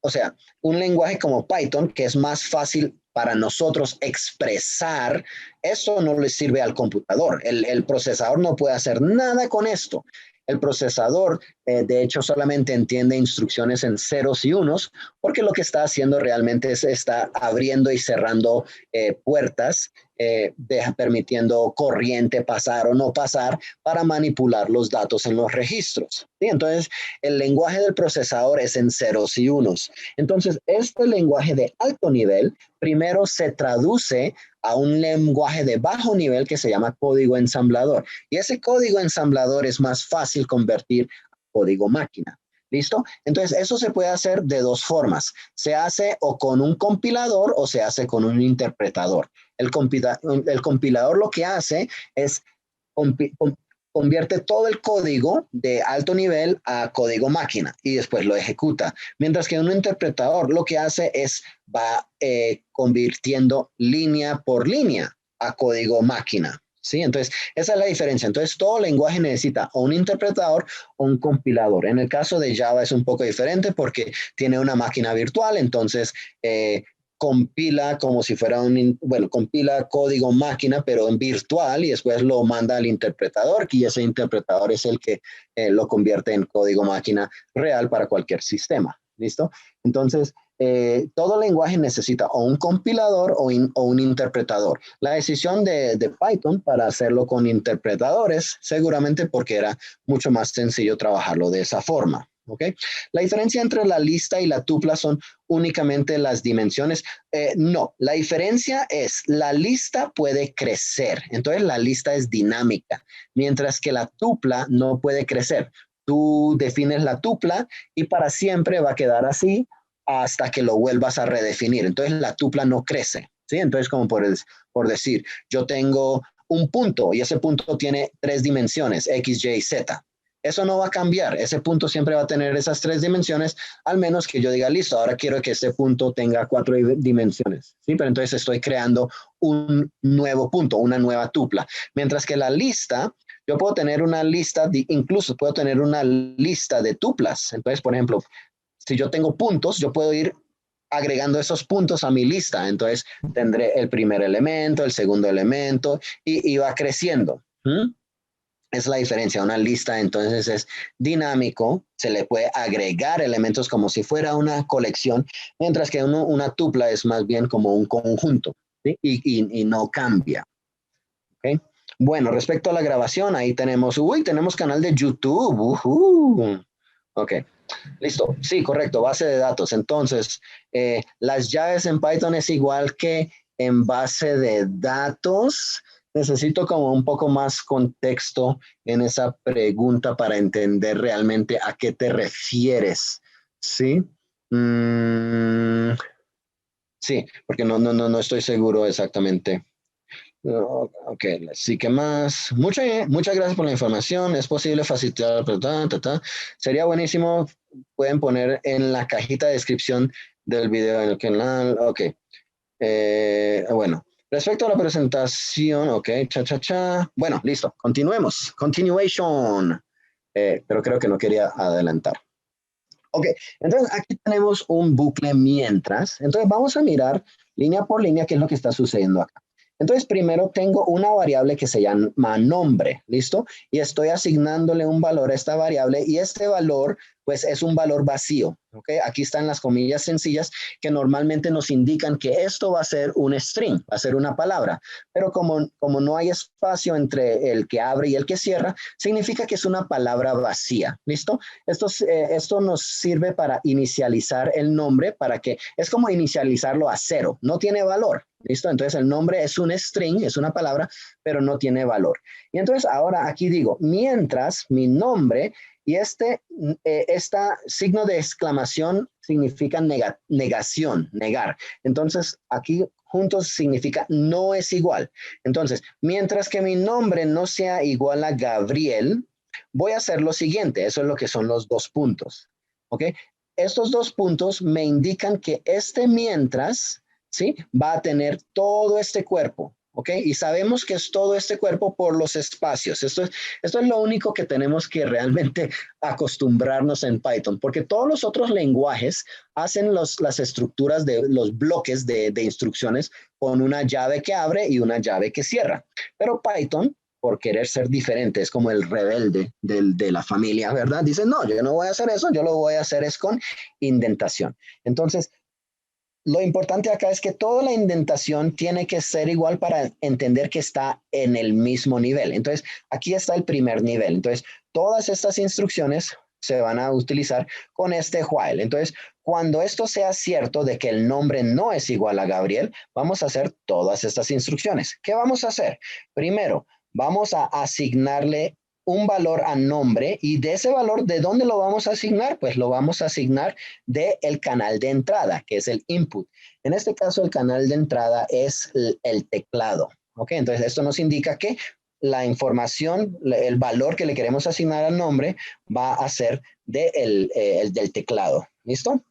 o sea, un lenguaje como Python, que es más fácil para nosotros expresar, eso no le sirve al computador. El procesador no puede hacer nada con esto. El procesador, de hecho, solamente entiende instrucciones en ceros y unos, porque lo que está haciendo realmente es está abriendo y cerrando puertas, permitiendo corriente pasar o no pasar para manipular los datos en los registros. ¿Sí? Entonces, el lenguaje del procesador es en ceros y unos. Entonces, este lenguaje de alto nivel primero se traduce a un lenguaje de bajo nivel que se llama código ensamblador. Y ese código ensamblador es más fácil convertir a código máquina. ¿Listo? Entonces, eso se puede hacer de dos formas. Se hace o con un compilador o se hace con un interpretador. El compilador lo que hace es convierte todo el código de alto nivel a código máquina y después lo ejecuta. Mientras que un interpretador lo que hace es va convirtiendo línea por línea a código máquina. ¿Sí? Entonces, esa es la diferencia. Entonces, todo lenguaje necesita o un interpretador o un compilador. En el caso de Java es un poco diferente porque tiene una máquina virtual, entonces compila como si fuera compila código máquina, pero en virtual y después lo manda al interpretador y ese interpretador es el que lo convierte en código máquina real para cualquier sistema. ¿Listo? Entonces, todo lenguaje necesita o un compilador o un interpretador. La decisión de Python para hacerlo con interpretadores, seguramente porque era mucho más sencillo trabajarlo de esa forma. ¿Okay? La diferencia entre la lista y la tupla son únicamente las dimensiones. No, la diferencia es la lista puede crecer, entonces la lista es dinámica, mientras que la tupla no puede crecer. Tú defines la tupla y para siempre va a quedar así hasta que lo vuelvas a redefinir. Entonces la tupla no crece, ¿sí? Entonces como por decir, yo tengo un punto y ese punto tiene 3 dimensiones, X, Y, Z. Eso no va a cambiar, ese punto siempre va a tener esas 3 dimensiones, al menos que yo diga, listo, ahora quiero que este punto tenga 4 dimensiones, ¿sí? Pero entonces estoy creando un nuevo punto, una nueva tupla. Mientras que la lista, yo puedo tener una lista, incluso puedo tener una lista de tuplas. Entonces, por ejemplo, si yo tengo puntos, yo puedo ir agregando esos puntos a mi lista. Entonces, tendré el primer elemento, el segundo elemento, y va creciendo. Es la diferencia. Una lista entonces es dinámico, se le puede agregar elementos como si fuera una colección, mientras que una tupla es más bien como un conjunto, ¿sí? Y no cambia. ¿Okay? Bueno, respecto a la grabación, ahí tenemos canal de YouTube. Ok, listo. Sí, correcto, base de datos. Entonces, las llaves en Python es igual que en base de datos. Necesito como un poco más contexto en esa pregunta para entender realmente a qué te refieres. ¿Sí? Sí, porque no estoy seguro exactamente. Ok, sí que más. Muchas gracias por la información. Es posible facilitar. Sería buenísimo. Pueden poner en la cajita de descripción del video en el canal. Ok. Bueno, respecto a la presentación, ok, Bueno, listo, continuemos. Continuation. Pero creo que no quería adelantar. Ok, entonces aquí tenemos un bucle mientras. Entonces vamos a mirar línea por línea qué es lo que está sucediendo acá. Entonces primero tengo una variable que se llama nombre, ¿listo? Y estoy asignándole un valor a esta variable y este valor pues es un valor vacío, ¿ok? Aquí están las comillas sencillas que normalmente nos indican que esto va a ser un string, va a ser una palabra, pero como no hay espacio entre el que abre y el que cierra, significa que es una palabra vacía, ¿listo? Esto nos sirve para inicializar el nombre, para que es como inicializarlo a 0, no tiene valor, ¿listo? Entonces el nombre es un string, es una palabra, pero no tiene valor. Y entonces ahora aquí digo, mientras mi nombre y este signo de exclamación significa negación, negar. Entonces aquí juntos significa no es igual. Entonces, mientras que mi nombre no sea igual a Gabriel, voy a hacer lo siguiente, eso es lo que son los 2 puntos, ¿ok? Estos 2 puntos me indican que este mientras, ¿sí? Va a tener todo este cuerpo, ¿ok? Y sabemos que es todo este cuerpo por los espacios. Esto es lo único que tenemos que realmente acostumbrarnos en Python, porque todos los otros lenguajes hacen las estructuras de los bloques de instrucciones con una llave que abre y una llave que cierra. Pero Python, por querer ser diferente, es como el rebelde de la familia, ¿verdad? Dice, no, yo no voy a hacer eso, yo lo voy a hacer es con indentación. Entonces, lo importante acá es que toda la indentación tiene que ser igual para entender que está en el mismo nivel. Entonces, aquí está el primer nivel. Entonces, todas estas instrucciones se van a utilizar con este while. Entonces, cuando esto sea cierto de que el nombre no es igual a Gabriel, vamos a hacer todas estas instrucciones. ¿Qué vamos a hacer? Primero, vamos a asignarle un valor a nombre y de ese valor, ¿de dónde lo vamos a asignar? Pues lo vamos a asignar del canal de entrada, que es el input. En este caso, el canal de entrada es el teclado. ¿Ok? Entonces, esto nos indica que la información, el valor que le queremos asignar al nombre va a ser el del teclado. ¿Listo?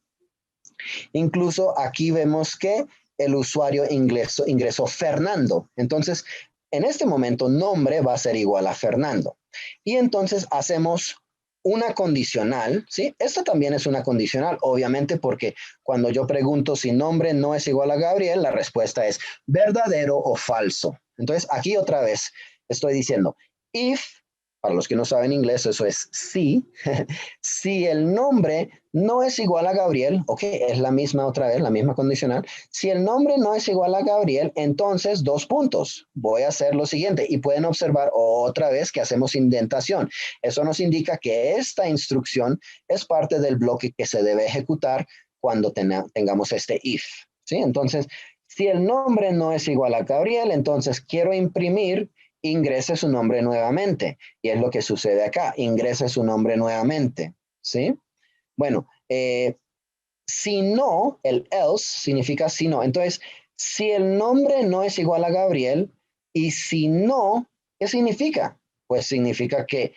Incluso aquí vemos que el usuario ingresó Fernando. Entonces, en este momento, nombre va a ser igual a Fernando. Y entonces hacemos una condicional, ¿sí? Esto también es una condicional, obviamente, porque cuando yo pregunto si nombre no es igual a Gabriel, la respuesta es verdadero o falso. Entonces, aquí otra vez estoy diciendo, if, para los que no saben inglés, eso es si, si el nombre no es igual a Gabriel, ok, es la misma otra vez, la misma condicional. Si el nombre no es igual a Gabriel, entonces 2 puntos. Voy a hacer lo siguiente y pueden observar otra vez que hacemos indentación. Eso nos indica que esta instrucción es parte del bloque que se debe ejecutar cuando tengamos este if, ¿sí? Entonces, si el nombre no es igual a Gabriel, entonces quiero imprimir, ingrese su nombre nuevamente. Y es lo que sucede acá, ingrese su nombre nuevamente, ¿sí? Bueno, si no, el else significa si no. Entonces, si el nombre no es igual a Gabriel y si no, ¿qué significa? Pues significa que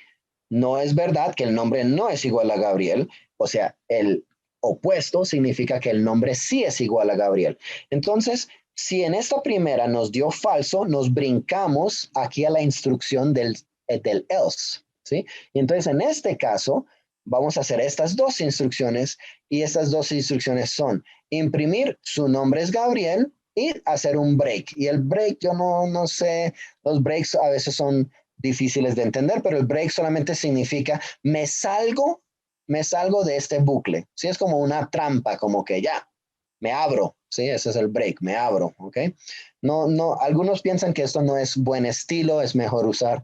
no es verdad que el nombre no es igual a Gabriel. O sea, el opuesto significa que el nombre sí es igual a Gabriel. Entonces, si en esta primera nos dio falso, nos brincamos aquí a la instrucción del else, ¿sí? Y entonces en este caso vamos a hacer estas dos instrucciones y estas dos instrucciones son imprimir su nombre es Gabriel y hacer un break. Y el break, yo no sé, los breaks a veces son difíciles de entender, pero el break solamente significa me salgo de este bucle. Sí, es como una trampa, como que ya, me abro, ¿sí? Ese es el break, me abro, ¿ok? No, algunos piensan que esto no es buen estilo, es mejor usar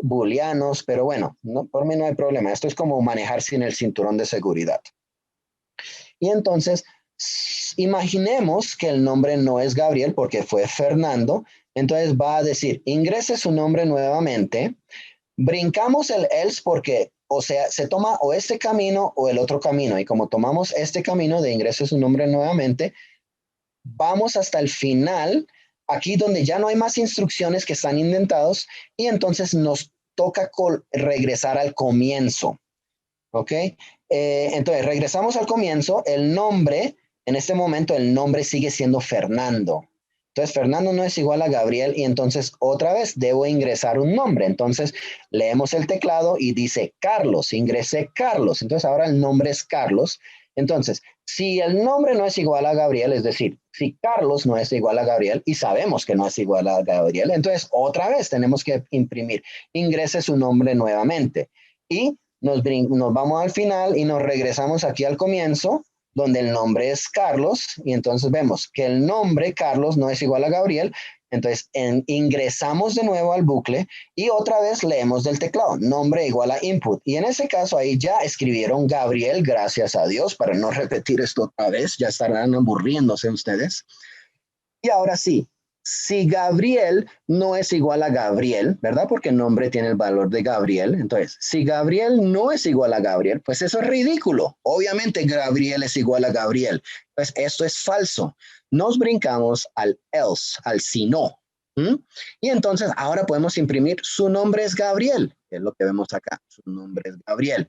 booleanos, pero bueno, no, por mí no hay problema. Esto es como manejar sin el cinturón de seguridad. Y entonces, imaginemos que el nombre no es Gabriel porque fue Fernando, entonces va a decir, ingrese su nombre nuevamente, brincamos el else porque, o sea, se toma o este camino o el otro camino, y como tomamos este camino de ingrese su nombre nuevamente, vamos hasta el final, aquí donde ya no hay más instrucciones que están indentados, y entonces nos toca regresar al comienzo, ¿ok? Entonces, regresamos al comienzo, el nombre, en este momento el nombre sigue siendo Fernando. Entonces, Fernando no es igual a Gabriel y entonces otra vez debo ingresar un nombre. Entonces, leemos el teclado y dice Carlos, ingresé Carlos. Entonces, ahora el nombre es Carlos. Entonces, si el nombre no es igual a Gabriel, es decir, si Carlos no es igual a Gabriel y sabemos que no es igual a Gabriel, entonces otra vez tenemos que imprimir, ingrese su nombre nuevamente. Y nos vamos al final y nos regresamos aquí al comienzo, donde el nombre es Carlos, y entonces vemos que el nombre Carlos no es igual a Gabriel, entonces ingresamos de nuevo al bucle y otra vez leemos del teclado, nombre igual a input, y en ese caso ahí ya escribieron Gabriel, gracias a Dios, para no repetir esto otra vez, ya estarán aburriéndose ustedes. Y ahora sí, si Gabriel no es igual a Gabriel, ¿verdad? Porque el nombre tiene el valor de Gabriel. Entonces, si Gabriel no es igual a Gabriel, pues eso es ridículo. Obviamente Gabriel es igual a Gabriel. Pues esto es falso. Nos brincamos al else, al si no. ¿Mm? Y entonces ahora podemos imprimir su nombre es Gabriel, que es lo que vemos acá. Su nombre es Gabriel.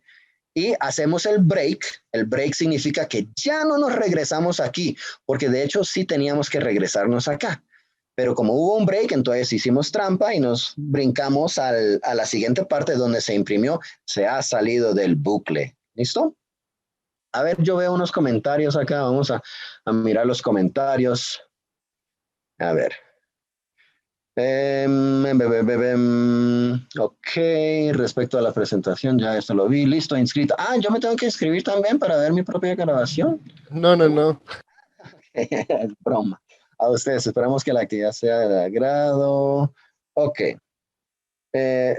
Y hacemos el break. El break significa que ya no nos regresamos aquí, porque de hecho sí teníamos que regresarnos acá. Pero como hubo un break, entonces hicimos trampa y nos brincamos a la siguiente parte donde se imprimió, se ha salido del bucle. ¿Listo? A ver, yo veo unos comentarios acá, vamos a mirar los comentarios. A ver. Ok, respecto a la presentación, ya esto lo vi, listo, inscrito. Ah, yo me tengo que inscribir también para ver mi propia grabación. No. Es broma. A ustedes, esperamos que la actividad sea de agrado. Ok.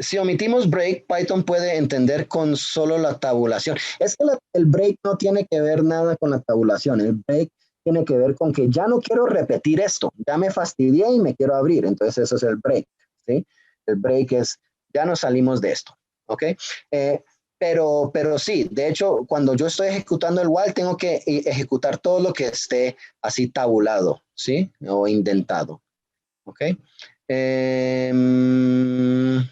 Si omitimos break, Python puede entender con solo la tabulación. Es que el break no tiene que ver nada con la tabulación. El break tiene que ver con que ya no quiero repetir esto. Ya me fastidié y me quiero abrir. Entonces, eso es el break. ¿Sí? El break es, ya nos salimos de esto. ¿Ok? Pero sí, de hecho, cuando yo estoy ejecutando el while, tengo que ejecutar todo lo que esté así tabulado, ¿sí? O indentado. ¿Ok? Em,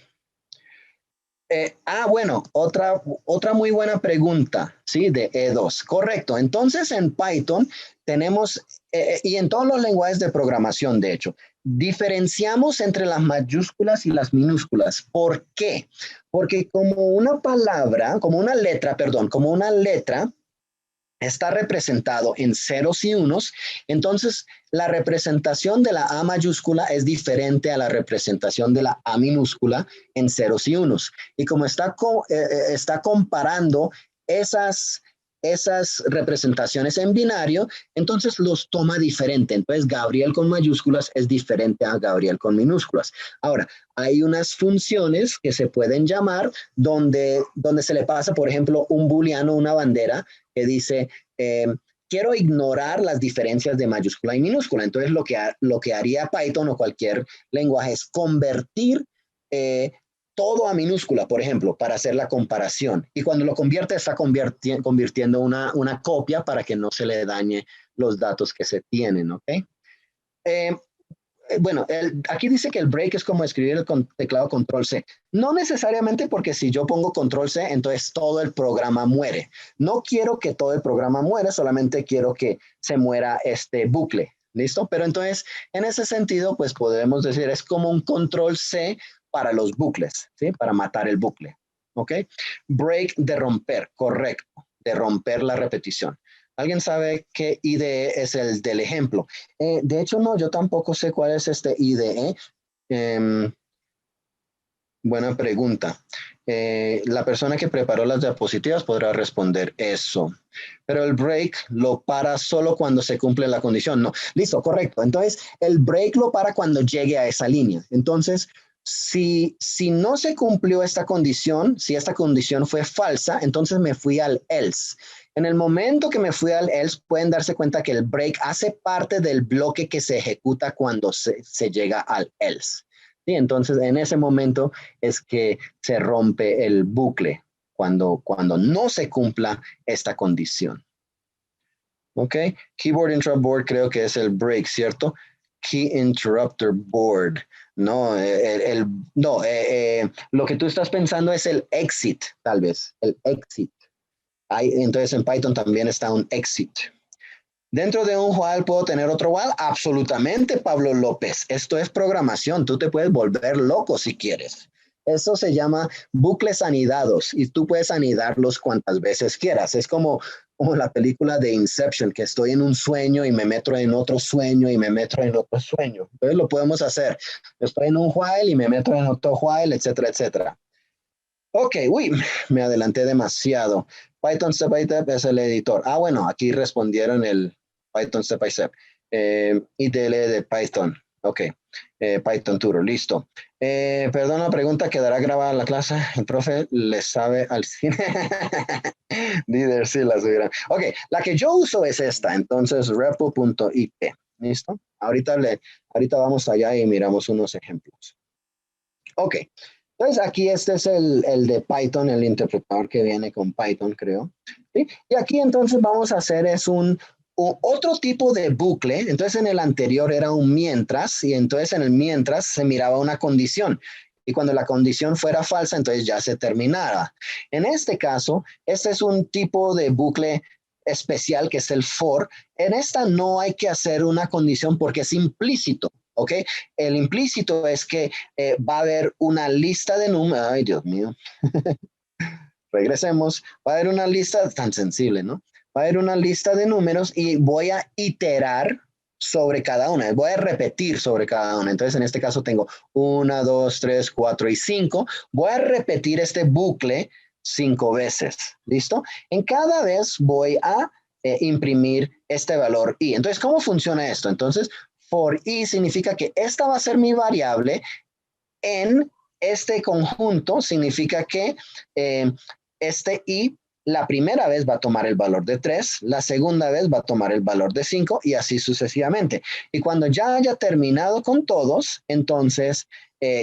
bueno, otra muy buena pregunta, ¿sí? De E2. Correcto. Entonces, en Python tenemos, y en todos los lenguajes de programación, de hecho, diferenciamos entre las mayúsculas y las minúsculas. ¿Por qué? Porque como una palabra, como una letra, perdón, como una letra está representado en ceros y unos, entonces la representación de la A mayúscula es diferente a la representación de la A minúscula en ceros y unos. Y como está comparando esas, esas representaciones en binario, entonces los toma diferente. Entonces Gabriel con mayúsculas es diferente a Gabriel con minúsculas. Ahora, hay unas funciones que se pueden llamar donde se le pasa, por ejemplo, un booleano, una bandera, que dice, quiero ignorar las diferencias de mayúscula y minúscula. Entonces, lo que haría Python o cualquier lenguaje es convertir todo a minúscula, por ejemplo, para hacer la comparación. Y cuando lo convierte, está convirtiendo una copia para que no se le dañe los datos que se tienen, ¿ok? Eh, bueno, aquí dice que el break es como escribir el teclado control C. No necesariamente, porque si yo pongo control C, entonces todo el programa muere. No quiero que todo el programa muera, solamente quiero que se muera este bucle. ¿Listo? Pero entonces, en ese sentido, pues podemos decir, es como un control C para los bucles, ¿sí? Para matar el bucle. ¿Ok? Break de romper, correcto, de romper la repetición. ¿Alguien sabe qué IDE es el del ejemplo? De hecho, no, yo tampoco sé cuál es este IDE. Buena pregunta. La persona que preparó las diapositivas podrá responder eso. Pero el break lo para solo cuando se cumple la condición. No, listo, correcto. Entonces, el break lo para cuando llegue a esa línea. Entonces, si no se cumplió esta condición, si esta condición fue falsa, entonces me fui al else. En el momento que me fui al else, pueden darse cuenta que el break hace parte del bloque que se ejecuta cuando se llega al else. Sí, entonces en ese momento es que se rompe el bucle cuando no se cumpla esta condición. ¿Ok? Keyboard Interrupt Board creo que es el break, ¿cierto? Key Interrupter Board. No, no lo que tú estás pensando es el exit, tal vez, el exit. Entonces en Python también está un exit. ¿Dentro de un while puedo tener otro while? Absolutamente, Pablo López. Esto es programación. Tú te puedes volver loco si quieres. Eso se llama bucles anidados y tú puedes anidarlos cuantas veces quieras. Es como la película de Inception, que estoy en un sueño y me meto en otro sueño y me meto en otro sueño. Entonces lo podemos hacer. Estoy en un while y me meto en otro while, etcétera, etcétera. Ok, uy, me adelanté demasiado. Python Step by Step es el editor. Bueno, aquí respondieron el Python Step by Step. IDL de Python. Ok. Python Tutor, listo. Perdón, la pregunta quedará grabada en la clase. El profe le sabe al cine. Líder, sí, la subirán. Ok, la que yo uso es esta. Entonces, repo.it. ¿Listo? Ahorita vamos allá y miramos unos ejemplos. Ok. Entonces aquí este es el de Python, el interpretador que viene con Python, creo. ¿Sí? Y aquí entonces vamos a hacer es otro tipo de bucle. Entonces en el anterior era un mientras y entonces en el mientras se miraba una condición. Y cuando la condición fuera falsa, entonces ya se terminaba. En este caso, este es un tipo de bucle especial que es el for. En esta no hay que hacer una condición porque es implícito. ¿Ok? El implícito es que va a haber una lista de números. Ay, Dios mío. Regresemos. Va a haber una lista tan sensible, ¿no? Va a haber una lista de números y voy a iterar sobre cada una. Voy a repetir sobre cada una. Entonces, en este caso tengo 1, 2, 3, 4 y 5. Voy a repetir este bucle 5 veces. ¿Listo? En cada vez voy a imprimir este valor i. Entonces, ¿cómo funciona esto? Entonces, for i significa que esta va a ser mi variable en este conjunto, significa que este i la primera vez va a tomar el valor de 3, la segunda vez va a tomar el valor de 5 y así sucesivamente. Y cuando ya haya terminado con todos, entonces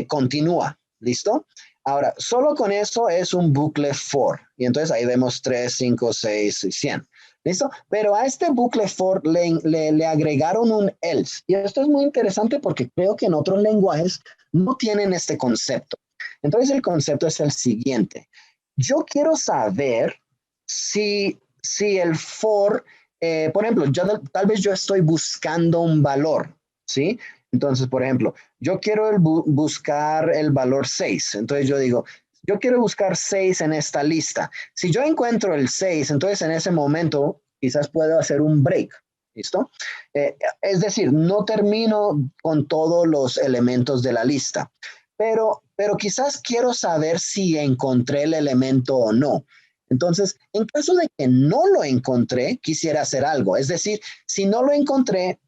continúa. ¿Listo? Ahora, solo con eso es un bucle for. Y entonces ahí vemos 3, 5, 6 y 100. ¿Listo? Pero a este bucle for le agregaron un else. Y esto es muy interesante porque creo que en otros lenguajes no tienen este concepto. Entonces el concepto es el siguiente. Yo quiero saber si el for, por ejemplo, tal vez yo estoy buscando un valor, ¿sí? Entonces, por ejemplo, yo quiero buscar el valor 6. Entonces yo digo, yo quiero buscar 6 en esta lista. Si yo encuentro el 6, entonces en ese momento quizás puedo hacer un break. ¿Listo? Es decir, no termino con todos los elementos de la lista, pero quizás quiero saber si encontré el elemento o no. Entonces, en caso de que no lo encontré, quisiera hacer algo. Es decir, si no lo encontré,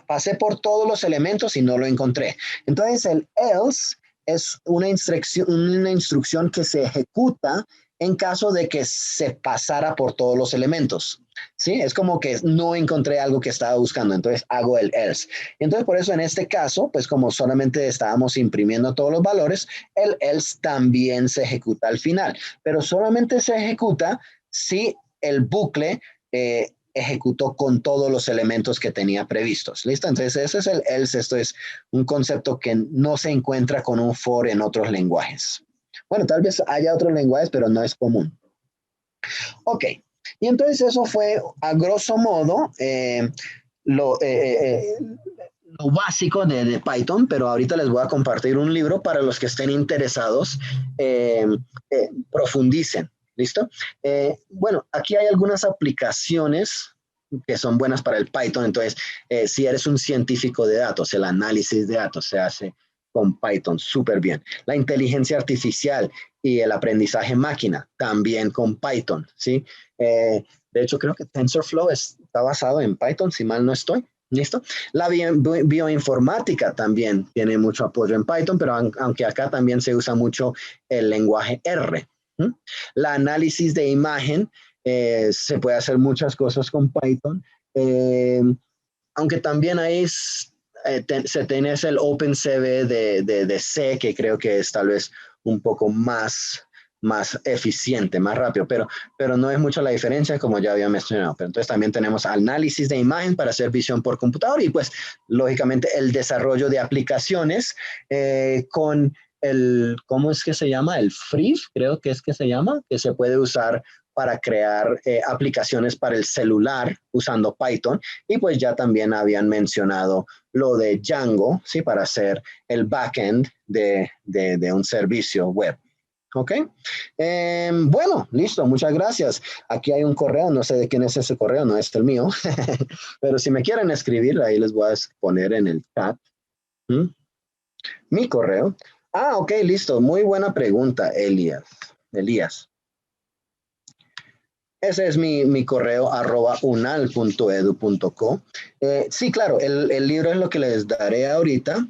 pasé por todos los elementos y no lo encontré. Entonces, el else es una instrucción que se ejecuta en caso de que se pasara por todos los elementos. ¿Sí? Es como que no encontré algo que estaba buscando, entonces hago el else. Entonces, por eso en este caso, pues como solamente estábamos imprimiendo todos los valores, el else también se ejecuta al final, pero solamente se ejecuta si el bucle ejecutó con todos los elementos que tenía previstos. ¿Listo? Entonces, ese es el else. Esto es un concepto que no se encuentra con un for en otros lenguajes. Bueno, tal vez haya otros lenguajes, pero no es común. Ok, y entonces eso fue a grosso modo lo, lo básico de Python, pero ahorita les voy a compartir un libro para los que estén interesados, profundicen. ¿Listo? Bueno, aquí hay algunas aplicaciones que son buenas para el Python. Entonces, si eres un científico de datos, el análisis de datos se hace con Python súper bien. La inteligencia artificial y el aprendizaje máquina también con Python, ¿sí? De hecho, creo que TensorFlow está basado en Python, si mal no estoy. ¿Listo? La bioinformática también tiene mucho apoyo en Python, pero aunque acá también se usa mucho el lenguaje R. La análisis de imagen se puede hacer muchas cosas con Python, aunque también ahí se tiene el OpenCV de C, que creo que es tal vez un poco más eficiente, más rápido, pero no es mucha la diferencia, como ya había mencionado. Pero entonces también tenemos análisis de imagen para hacer visión por computador y pues lógicamente el desarrollo de aplicaciones con ¿cómo es que se llama? El Free, creo que es que se llama, que se puede usar para crear aplicaciones para el celular usando Python. Y pues ya también habían mencionado lo de Django, ¿sí? Para hacer el backend de un servicio web. ¿Ok? Bueno, listo, muchas gracias. Aquí hay un correo, no sé de quién es ese correo, no es el mío, pero si me quieren escribir, ahí les voy a poner en el chat. Mi correo. Ah, ok, listo. Muy buena pregunta, Elías. Ese es mi correo @unal.edu.co. Sí, claro, el libro es lo que les daré ahorita.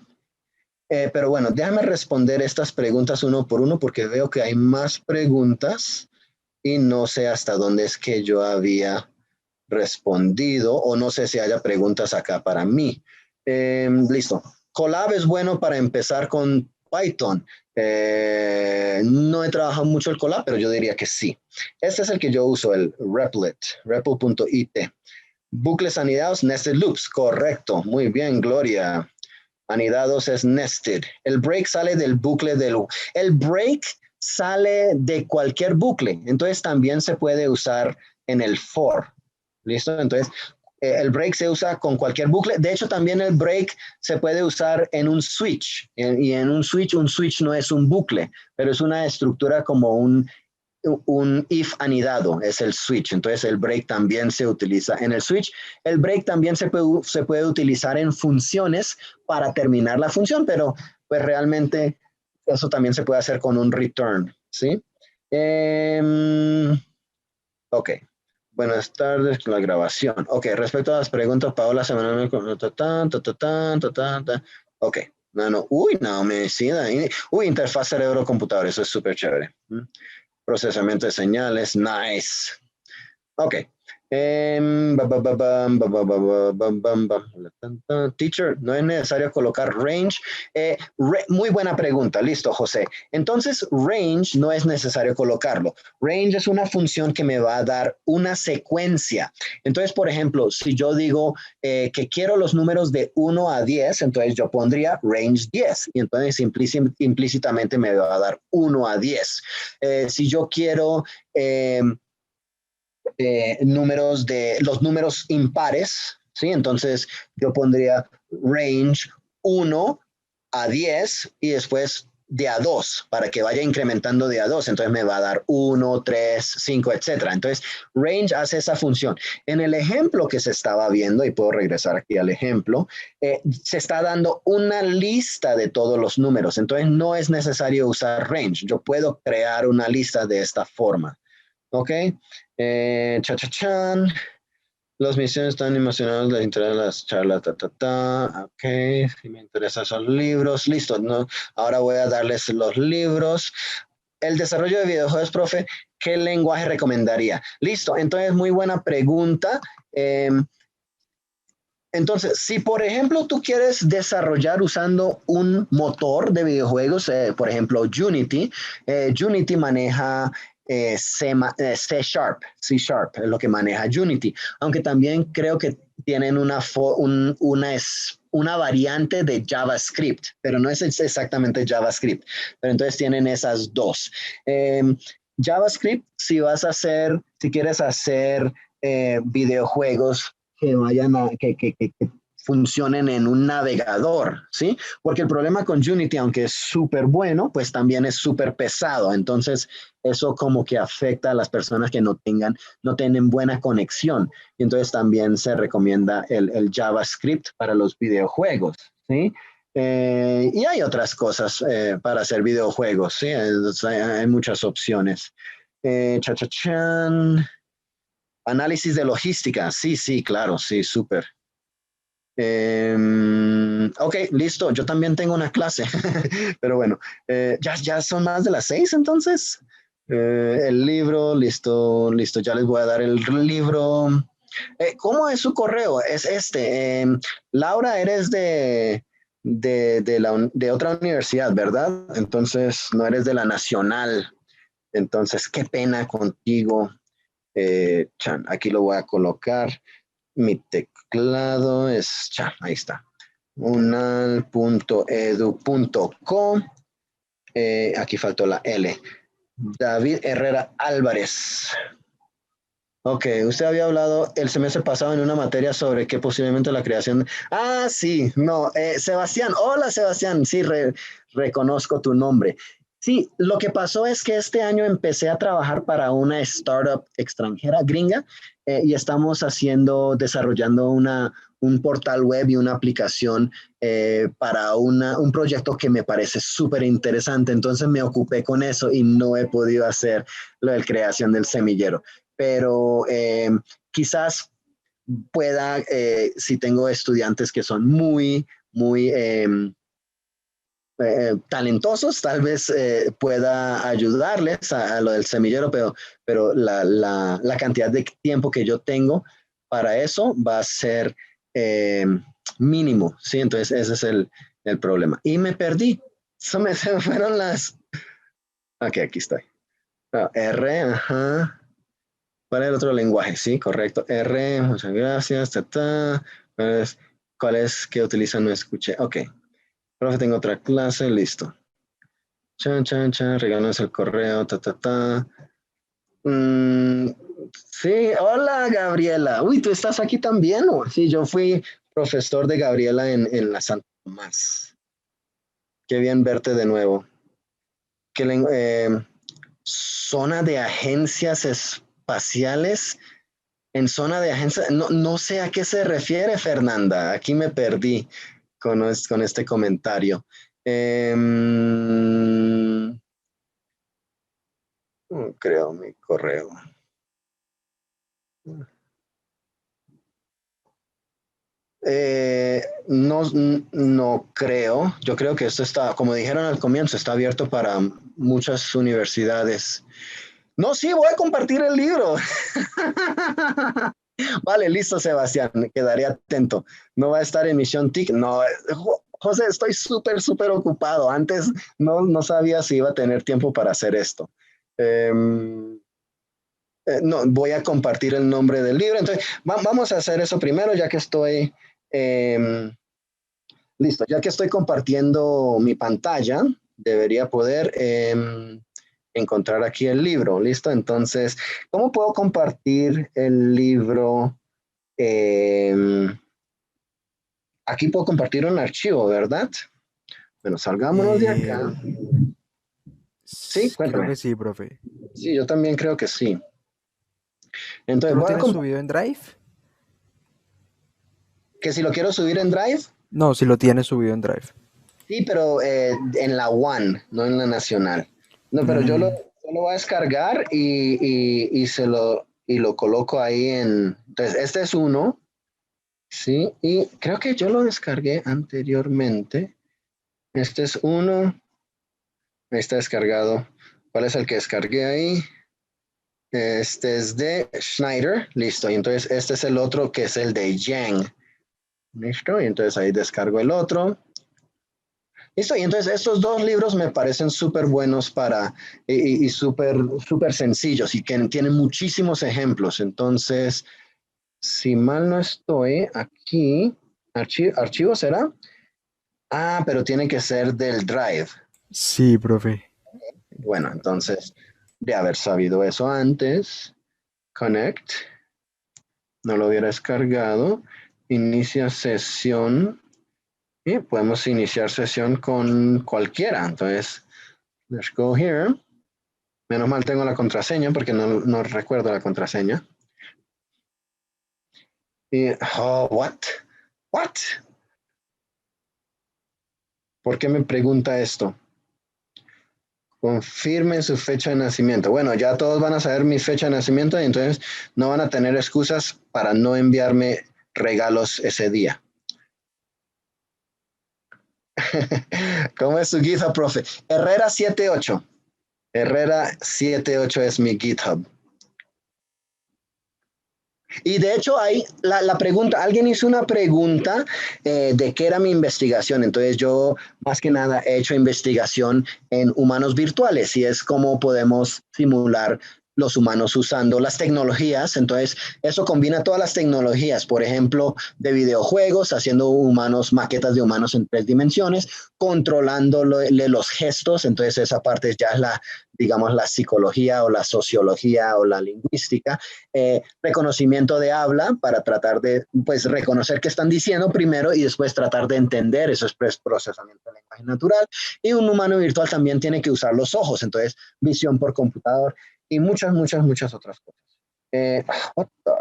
Pero bueno, déjame responder estas preguntas uno por uno porque veo que hay más preguntas y no sé hasta dónde es que yo había respondido o no sé si haya preguntas acá para mí. Listo. Colab es bueno para empezar con Python. No he trabajado mucho el Colab, pero yo diría que sí. Este es el que yo uso, el Replit, repl.it. Bucles anidados, nested loops. Correcto. Muy bien, Gloria. Anidados es nested. El break sale del bucle el break sale de cualquier bucle. Entonces también se puede usar en el for. ¿Listo? Entonces, el break se usa con cualquier bucle. De hecho, también el break se puede usar en un switch. Y en un switch no es un bucle, pero es una estructura como un if anidado, es el switch. Entonces, el break también se utiliza en el switch. El break también se puede utilizar en funciones para terminar la función, pero pues realmente eso también se puede hacer con un return, ¿sí? Ok. Buenas tardes, la grabación. Ok, respecto a las preguntas, Paola semanalmente. Ok, no. Uy, no, me decida. Uy, interfaz cerebro-computador, eso es súper chévere. Procesamiento de señales, nice. Ok. Teacher, no es necesario colocar range. Muy buena pregunta, listo, José. Entonces, range no es necesario colocarlo. Range es una función que me va a dar una secuencia. Entonces, por ejemplo, si yo digo que quiero los números de 1 a 10, entonces yo pondría range 10 y entonces implícitamente me va a dar 1 a 10. Si yo quiero los números impares, ¿sí? Entonces yo pondría range 1 a 10 y después de a 2 para que vaya incrementando de a 2. Entonces me va a dar 1, 3, 5, etcétera. Entonces range hace esa función. En el ejemplo que se estaba viendo, y puedo regresar aquí al ejemplo, se está dando una lista de todos los números. Entonces no es necesario usar range. Yo puedo crear una lista de esta forma. ¿Ok? Cha-cha-chan. Las misiones están emocionadas, les interesan las charlas, ok, si me interesan son libros, listo, ¿no? Ahora voy a darles los libros. El desarrollo de videojuegos, profe, ¿qué lenguaje recomendaría? Listo, entonces muy buena pregunta. Entonces, si por ejemplo tú quieres desarrollar usando un motor de videojuegos, por ejemplo Unity, Unity maneja C Sharp, C Sharp es lo que maneja Unity, aunque también creo que tienen una variante de JavaScript, pero no es exactamente JavaScript, pero entonces tienen esas dos. JavaScript, si quieres hacer videojuegos que vayan que funcionen en un navegador, ¿sí? Porque el problema con Unity, aunque es súper bueno, pues también es súper pesado. Entonces, eso como que afecta a las personas que no tienen buena conexión. Y entonces también se recomienda el JavaScript para los videojuegos, ¿sí? Y hay otras cosas para hacer videojuegos, ¿sí? Hay muchas opciones. Cha-cha-chan. Análisis de logística, sí, sí, claro, sí, súper. Ok, listo, yo también tengo una clase, pero bueno, ya son más de las 6 entonces. El libro, listo, listo, ya les voy a dar el libro. ¿Cómo es su correo? Es este. Laura, eres de otra universidad, ¿verdad? Entonces, no eres de la nacional. Entonces, qué pena contigo. Aquí lo voy a colocar. Mi teclado es, ahí está, unal.edu.co. Aquí faltó la L. David Herrera Álvarez. Ok, usted había hablado el semestre pasado en una materia sobre que posiblemente la creación... Ah, sí, no, Sebastián, hola Sebastián, sí, reconozco tu nombre. Sí, lo que pasó es que este año empecé a trabajar para una startup extranjera gringa y estamos desarrollando un portal web y una aplicación para un proyecto que me parece súper interesante. Entonces me ocupé con eso y no he podido hacer lo de la creación del semillero, pero quizás pueda, si tengo estudiantes que son muy talentosos, tal vez pueda ayudarles a lo del semillero, pero la cantidad de tiempo que yo tengo para eso va a ser eh, mínimo, ¿sí? Entonces ese es el problema. Y me perdí. Se me fueron las... Ok, aquí estoy. R, ajá. ¿Cuál es el otro lenguaje? Sí, correcto. R, muchas gracias. ¿Cuál es que utilizan? No escuché. Ok. Profe, tengo otra clase, listo. Chan, chan, chan, regálanos el correo, Mm, sí, hola Gabriela. Uy, ¿tú estás aquí también? ¿O? Sí, yo fui profesor de Gabriela en la Santo Tomás. Qué bien verte de nuevo. Zona de agencias espaciales. En zona de agencia, no sé a qué se refiere, Fernanda. Aquí me perdí con este comentario. Creo mi correo. No creo. Yo creo que esto está, como dijeron al comienzo, está abierto para muchas universidades. No, sí, voy a compartir el libro. Vale, listo, Sebastián, quedaré atento. No va a estar en Misión TIC. No, José, estoy súper, súper ocupado. Antes no sabía si iba a tener tiempo para hacer esto. Em, no, voy a compartir el nombre del libro. Entonces, vamos a hacer eso primero, ya que estoy listo. Ya que estoy compartiendo mi pantalla, debería poder encontrar aquí el libro. Listo. Entonces, ¿cómo puedo compartir el libro? Eh, Aquí puedo compartir un archivo, ¿verdad? Bueno, salgámonos de acá. Eh, Sí, Creo cuéntame. que sí, profe. Sí, yo también creo que sí. ¿Tú Entonces lo voy a tienes compartir subido en Drive? que si lo quiero subir en Drive, No, si lo tienes subido en Drive. sí, pero en la One, no en la nacional. No, pero Mm, yo lo voy a descargar y lo coloco ahí en. Entonces, este es uno, sí, y creo que yo lo descargué anteriormente. Este es uno, ahí está descargado. ¿Cuál es el que descargué ahí? Este es de Schneider, listo. Y entonces este es el otro que es el de Yang, listo. Y entonces ahí descargo el otro. Listo, y entonces estos dos libros me parecen súper buenos y súper súper sencillos y que tienen muchísimos ejemplos. Entonces, si mal no estoy, aquí, archivo será. Ah, pero tiene que ser del Drive. sí, profe. Bueno, entonces, de haber sabido eso antes, Connect, no lo hubiera descargado. Inicia sesión y podemos iniciar sesión con cualquiera. Entonces, let's go here. Menos mal tengo la contraseña porque no recuerdo la contraseña. Y, oh, what? What? ¿Por qué me pregunta esto? Confirmen su fecha de nacimiento. Bueno, ya todos van a saber mi fecha de nacimiento y entonces no van a tener excusas para no enviarme regalos ese día. ¿Cómo es su GitHub, profe? Herrera78. Herrera78 es mi GitHub. Y de hecho, hay la pregunta, alguien hizo una pregunta de qué era mi investigación. Entonces, yo más que nada he hecho investigación en humanos virtuales y es cómo podemos simular los humanos usando las tecnologías. Entonces, eso combina todas las tecnologías, por ejemplo, de videojuegos, haciendo humanos, maquetas de humanos en 3 dimensiones, controlando los gestos. Entonces, esa parte ya es digamos, la psicología o la sociología o la lingüística, reconocimiento de habla para tratar de pues, reconocer qué están diciendo primero y después tratar de entender, eso es procesamiento de lenguaje natural. Y un humano virtual también tiene que usar los ojos, entonces visión por computador y muchas, muchas, muchas otras cosas. What the?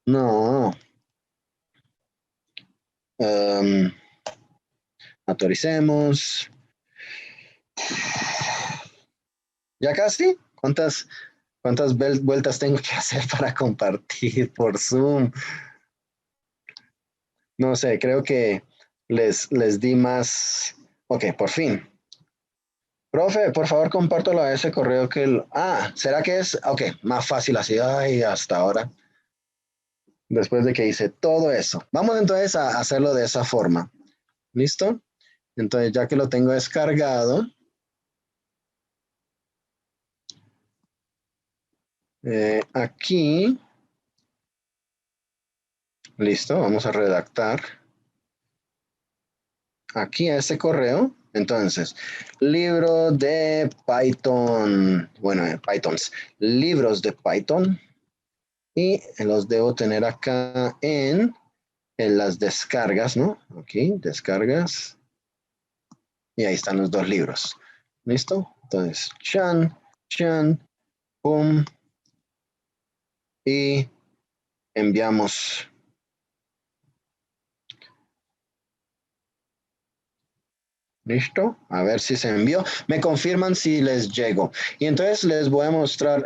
No. Um, Autoricemos. ¿Ya casi? ¿Cuántas vueltas tengo que hacer para compartir por Zoom? No sé, creo que les di más. Ok, por fin. Profe, por favor, compártelo a ese correo ¿será que es? Ok, más fácil así. Ay, hasta ahora. Después de que hice todo eso. Vamos entonces a hacerlo de esa forma. ¿Listo? Entonces, ya que lo tengo descargado, aquí, listo, vamos a redactar aquí a ese correo. Entonces, libro de Python, bueno, Pythons, libros de Python, y los debo tener acá en las descargas, ¿no? Aquí, descargas, y ahí están los dos libros. ¿Listo? Entonces, chan, boom, y enviamos. ¿Listo? A ver si se envió. Me confirman si les llego. Y entonces les voy a mostrar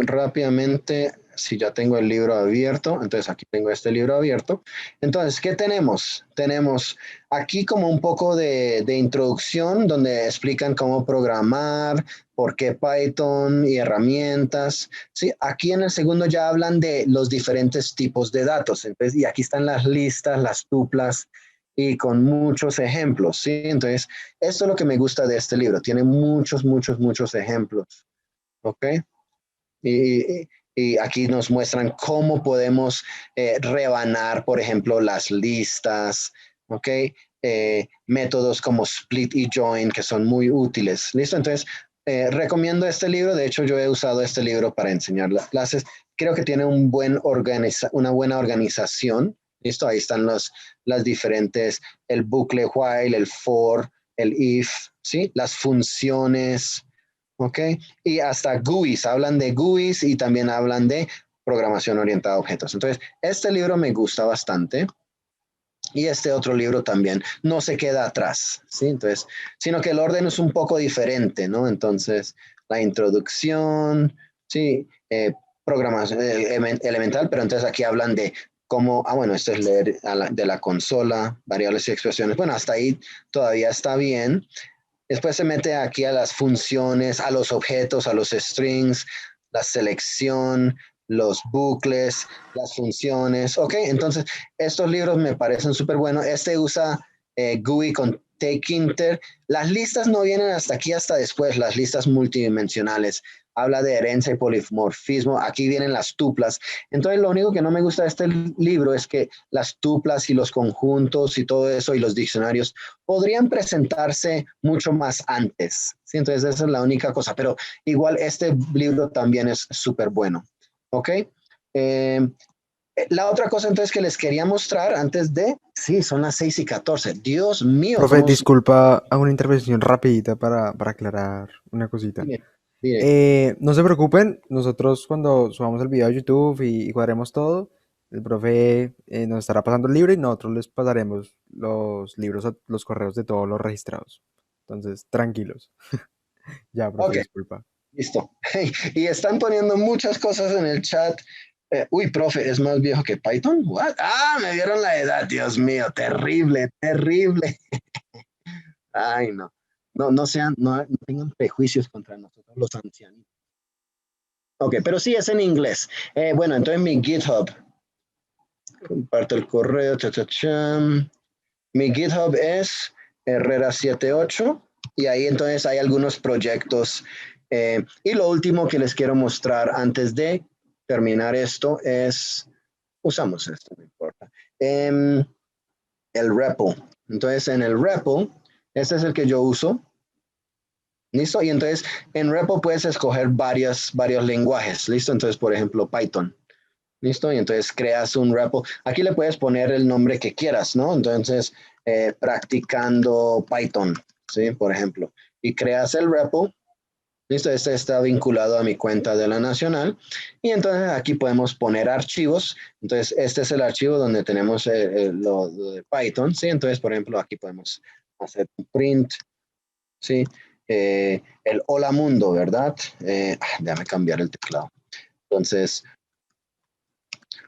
rápidamente. si ya tengo el libro abierto, entonces aquí tengo este libro abierto. Entonces, ¿qué tenemos? Tenemos aquí como un poco de introducción donde explican cómo programar, por qué Python y herramientas. Sí, aquí en el segundo ya hablan de los diferentes tipos de datos. Entonces, y aquí están las listas, las tuplas y con muchos ejemplos. ¿Sí? Entonces, esto es lo que me gusta de este libro. Tiene muchos ejemplos. ¿Ok? Y, y aquí nos muestran cómo podemos rebanar, por ejemplo, las listas, ¿ok? Métodos como split y join que son muy útiles. ¿Listo? Entonces, recomiendo este libro. De hecho, yo he usado este libro para enseñar las clases. Creo que tiene una buena organización. ¿Listo? Ahí están las diferentes, el bucle while, el for, el if, ¿sí? Las funciones, ¿ok? Y hasta GUIs, hablan de GUIs y también hablan de programación orientada a objetos. Entonces, este libro me gusta bastante y este otro libro también no se queda atrás, ¿sí? Entonces, sino que el orden es un poco diferente, ¿no? Entonces, la introducción, ¿sí? Programación elemental, pero entonces aquí hablan de cómo, bueno, esto es leer de la consola, variables y expresiones. Bueno, hasta ahí todavía está bien. Después se mete aquí a las funciones, a los objetos, a los strings, la selección, los bucles, las funciones. Ok, entonces estos libros me parecen súper buenos. Este usa GUI con Tkinter. Las listas no vienen hasta aquí, hasta después, las listas multidimensionales. Habla de herencia y polimorfismo. Aquí vienen las tuplas. Entonces, lo único que no me gusta de este libro es que las tuplas y los conjuntos y todo eso y los diccionarios podrían presentarse mucho más antes. ¿Sí? Entonces, esa es la única cosa. Pero igual este libro también es súper bueno. ¿Ok? La otra cosa entonces que les quería mostrar antes de... Sí, son las 6:14. Dios mío, Profe, cómo... disculpa, hago una intervención rapidita para aclarar una cosita. Mire, mire. No se preocupen, nosotros cuando subamos el video a YouTube y cuadremos todo, el profe nos estará pasando el libro y nosotros les pasaremos los libros a los correos de todos los registrados. Entonces, tranquilos. Ya, profe, Ok, disculpa. listo. Y están poniendo muchas cosas en el chat. Uy, profe, ¿es más viejo que Python? What? Ah, me dieron la edad, Dios mío, terrible, terrible. Ay, no. No sean, no tengan prejuicios contra nosotros los ancianos. Ok, pero sí es en inglés. Bueno, entonces mi GitHub. Comparto el correo. Mi GitHub es Herrera78 y ahí entonces hay algunos proyectos. Y lo último que les quiero mostrar antes de terminar esto es, usamos esto, no importa, el repo. Entonces en el repo, este es el que yo uso. ¿Listo? Y entonces en repo puedes escoger varios lenguajes. ¿Listo? Entonces, por ejemplo, Python. ¿Listo? Y entonces creas un repo. Aquí le puedes poner el nombre que quieras, ¿no? Entonces, practicando Python, ¿sí? Por ejemplo. Y creas el repo. ¿Listo? Este está vinculado a mi cuenta de la Nacional. Y entonces aquí podemos poner archivos. Entonces, este es el archivo donde tenemos lo de Python, ¿sí? Entonces, por ejemplo, aquí podemos hacer un print, ¿sí? El hola mundo, ¿verdad? Déjame cambiar el teclado. Entonces,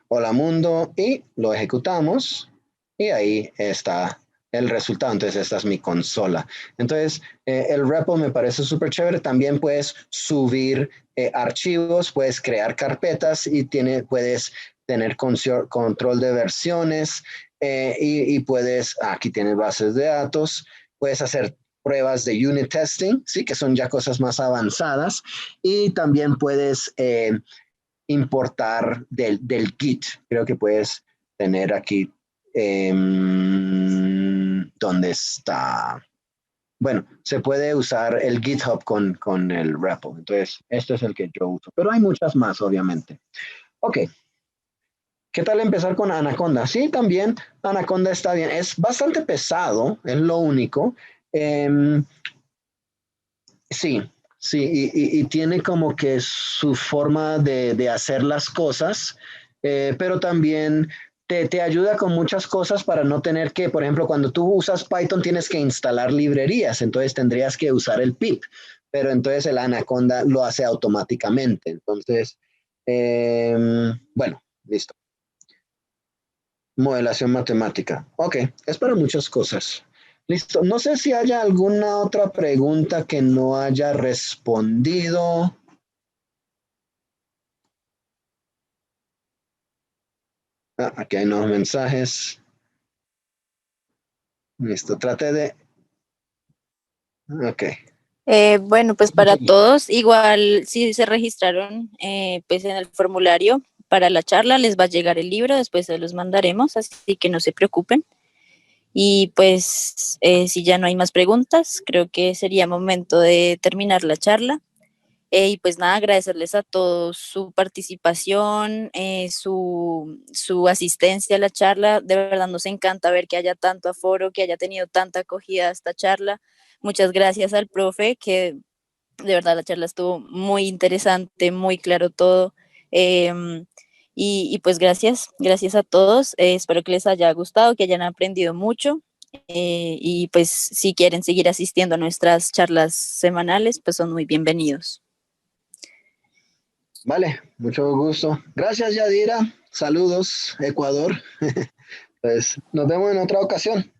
hola mundo y lo ejecutamos y ahí está el resultado. Entonces esta es mi consola. Entonces el repo me parece súper chévere. También puedes subir archivos, puedes crear carpetas y puedes tener control de versiones y puedes, aquí tienes bases de datos, puedes hacer pruebas de unit testing, ¿sí? Que son ya cosas más avanzadas y también puedes importar del Git. Creo que puedes tener aquí ¿dónde está? Bueno, se puede usar el GitHub con el repo. Entonces, este es el que yo uso. Pero hay muchas más, obviamente. Ok. ¿Qué tal empezar con Anaconda? Sí, también Anaconda está bien. Es bastante pesado, es lo único. Sí, sí, y tiene como que su forma de hacer las cosas, pero también te ayuda con muchas cosas para no tener que, por ejemplo, cuando tú usas Python tienes que instalar librerías, entonces tendrías que usar el pip, pero entonces el Anaconda lo hace automáticamente. Entonces, Bueno, listo. Modelación matemática. Ok, es para muchas cosas. Listo. No sé si haya alguna otra pregunta que no haya respondido. Aquí hay nuevos mensajes. Listo, trate de... Ok. Bueno, pues para todos, igual si se registraron pues en el formulario para la charla, les va a llegar el libro, después se los mandaremos, así que no se preocupen. Y pues si ya no hay más preguntas, creo que sería momento de terminar la charla. Y pues nada, agradecerles a todos su participación, su asistencia a la charla. De verdad nos encanta ver que haya tanto aforo, que haya tenido tanta acogida a esta charla. Muchas gracias al profe, que de verdad la charla estuvo muy interesante, muy claro todo. Pues gracias a todos. Espero que les haya gustado, que hayan aprendido mucho. Y pues si quieren seguir asistiendo a nuestras charlas semanales, pues son muy bienvenidos. Vale, mucho gusto. Gracias, Yadira. Saludos, Ecuador. Pues nos vemos en otra ocasión.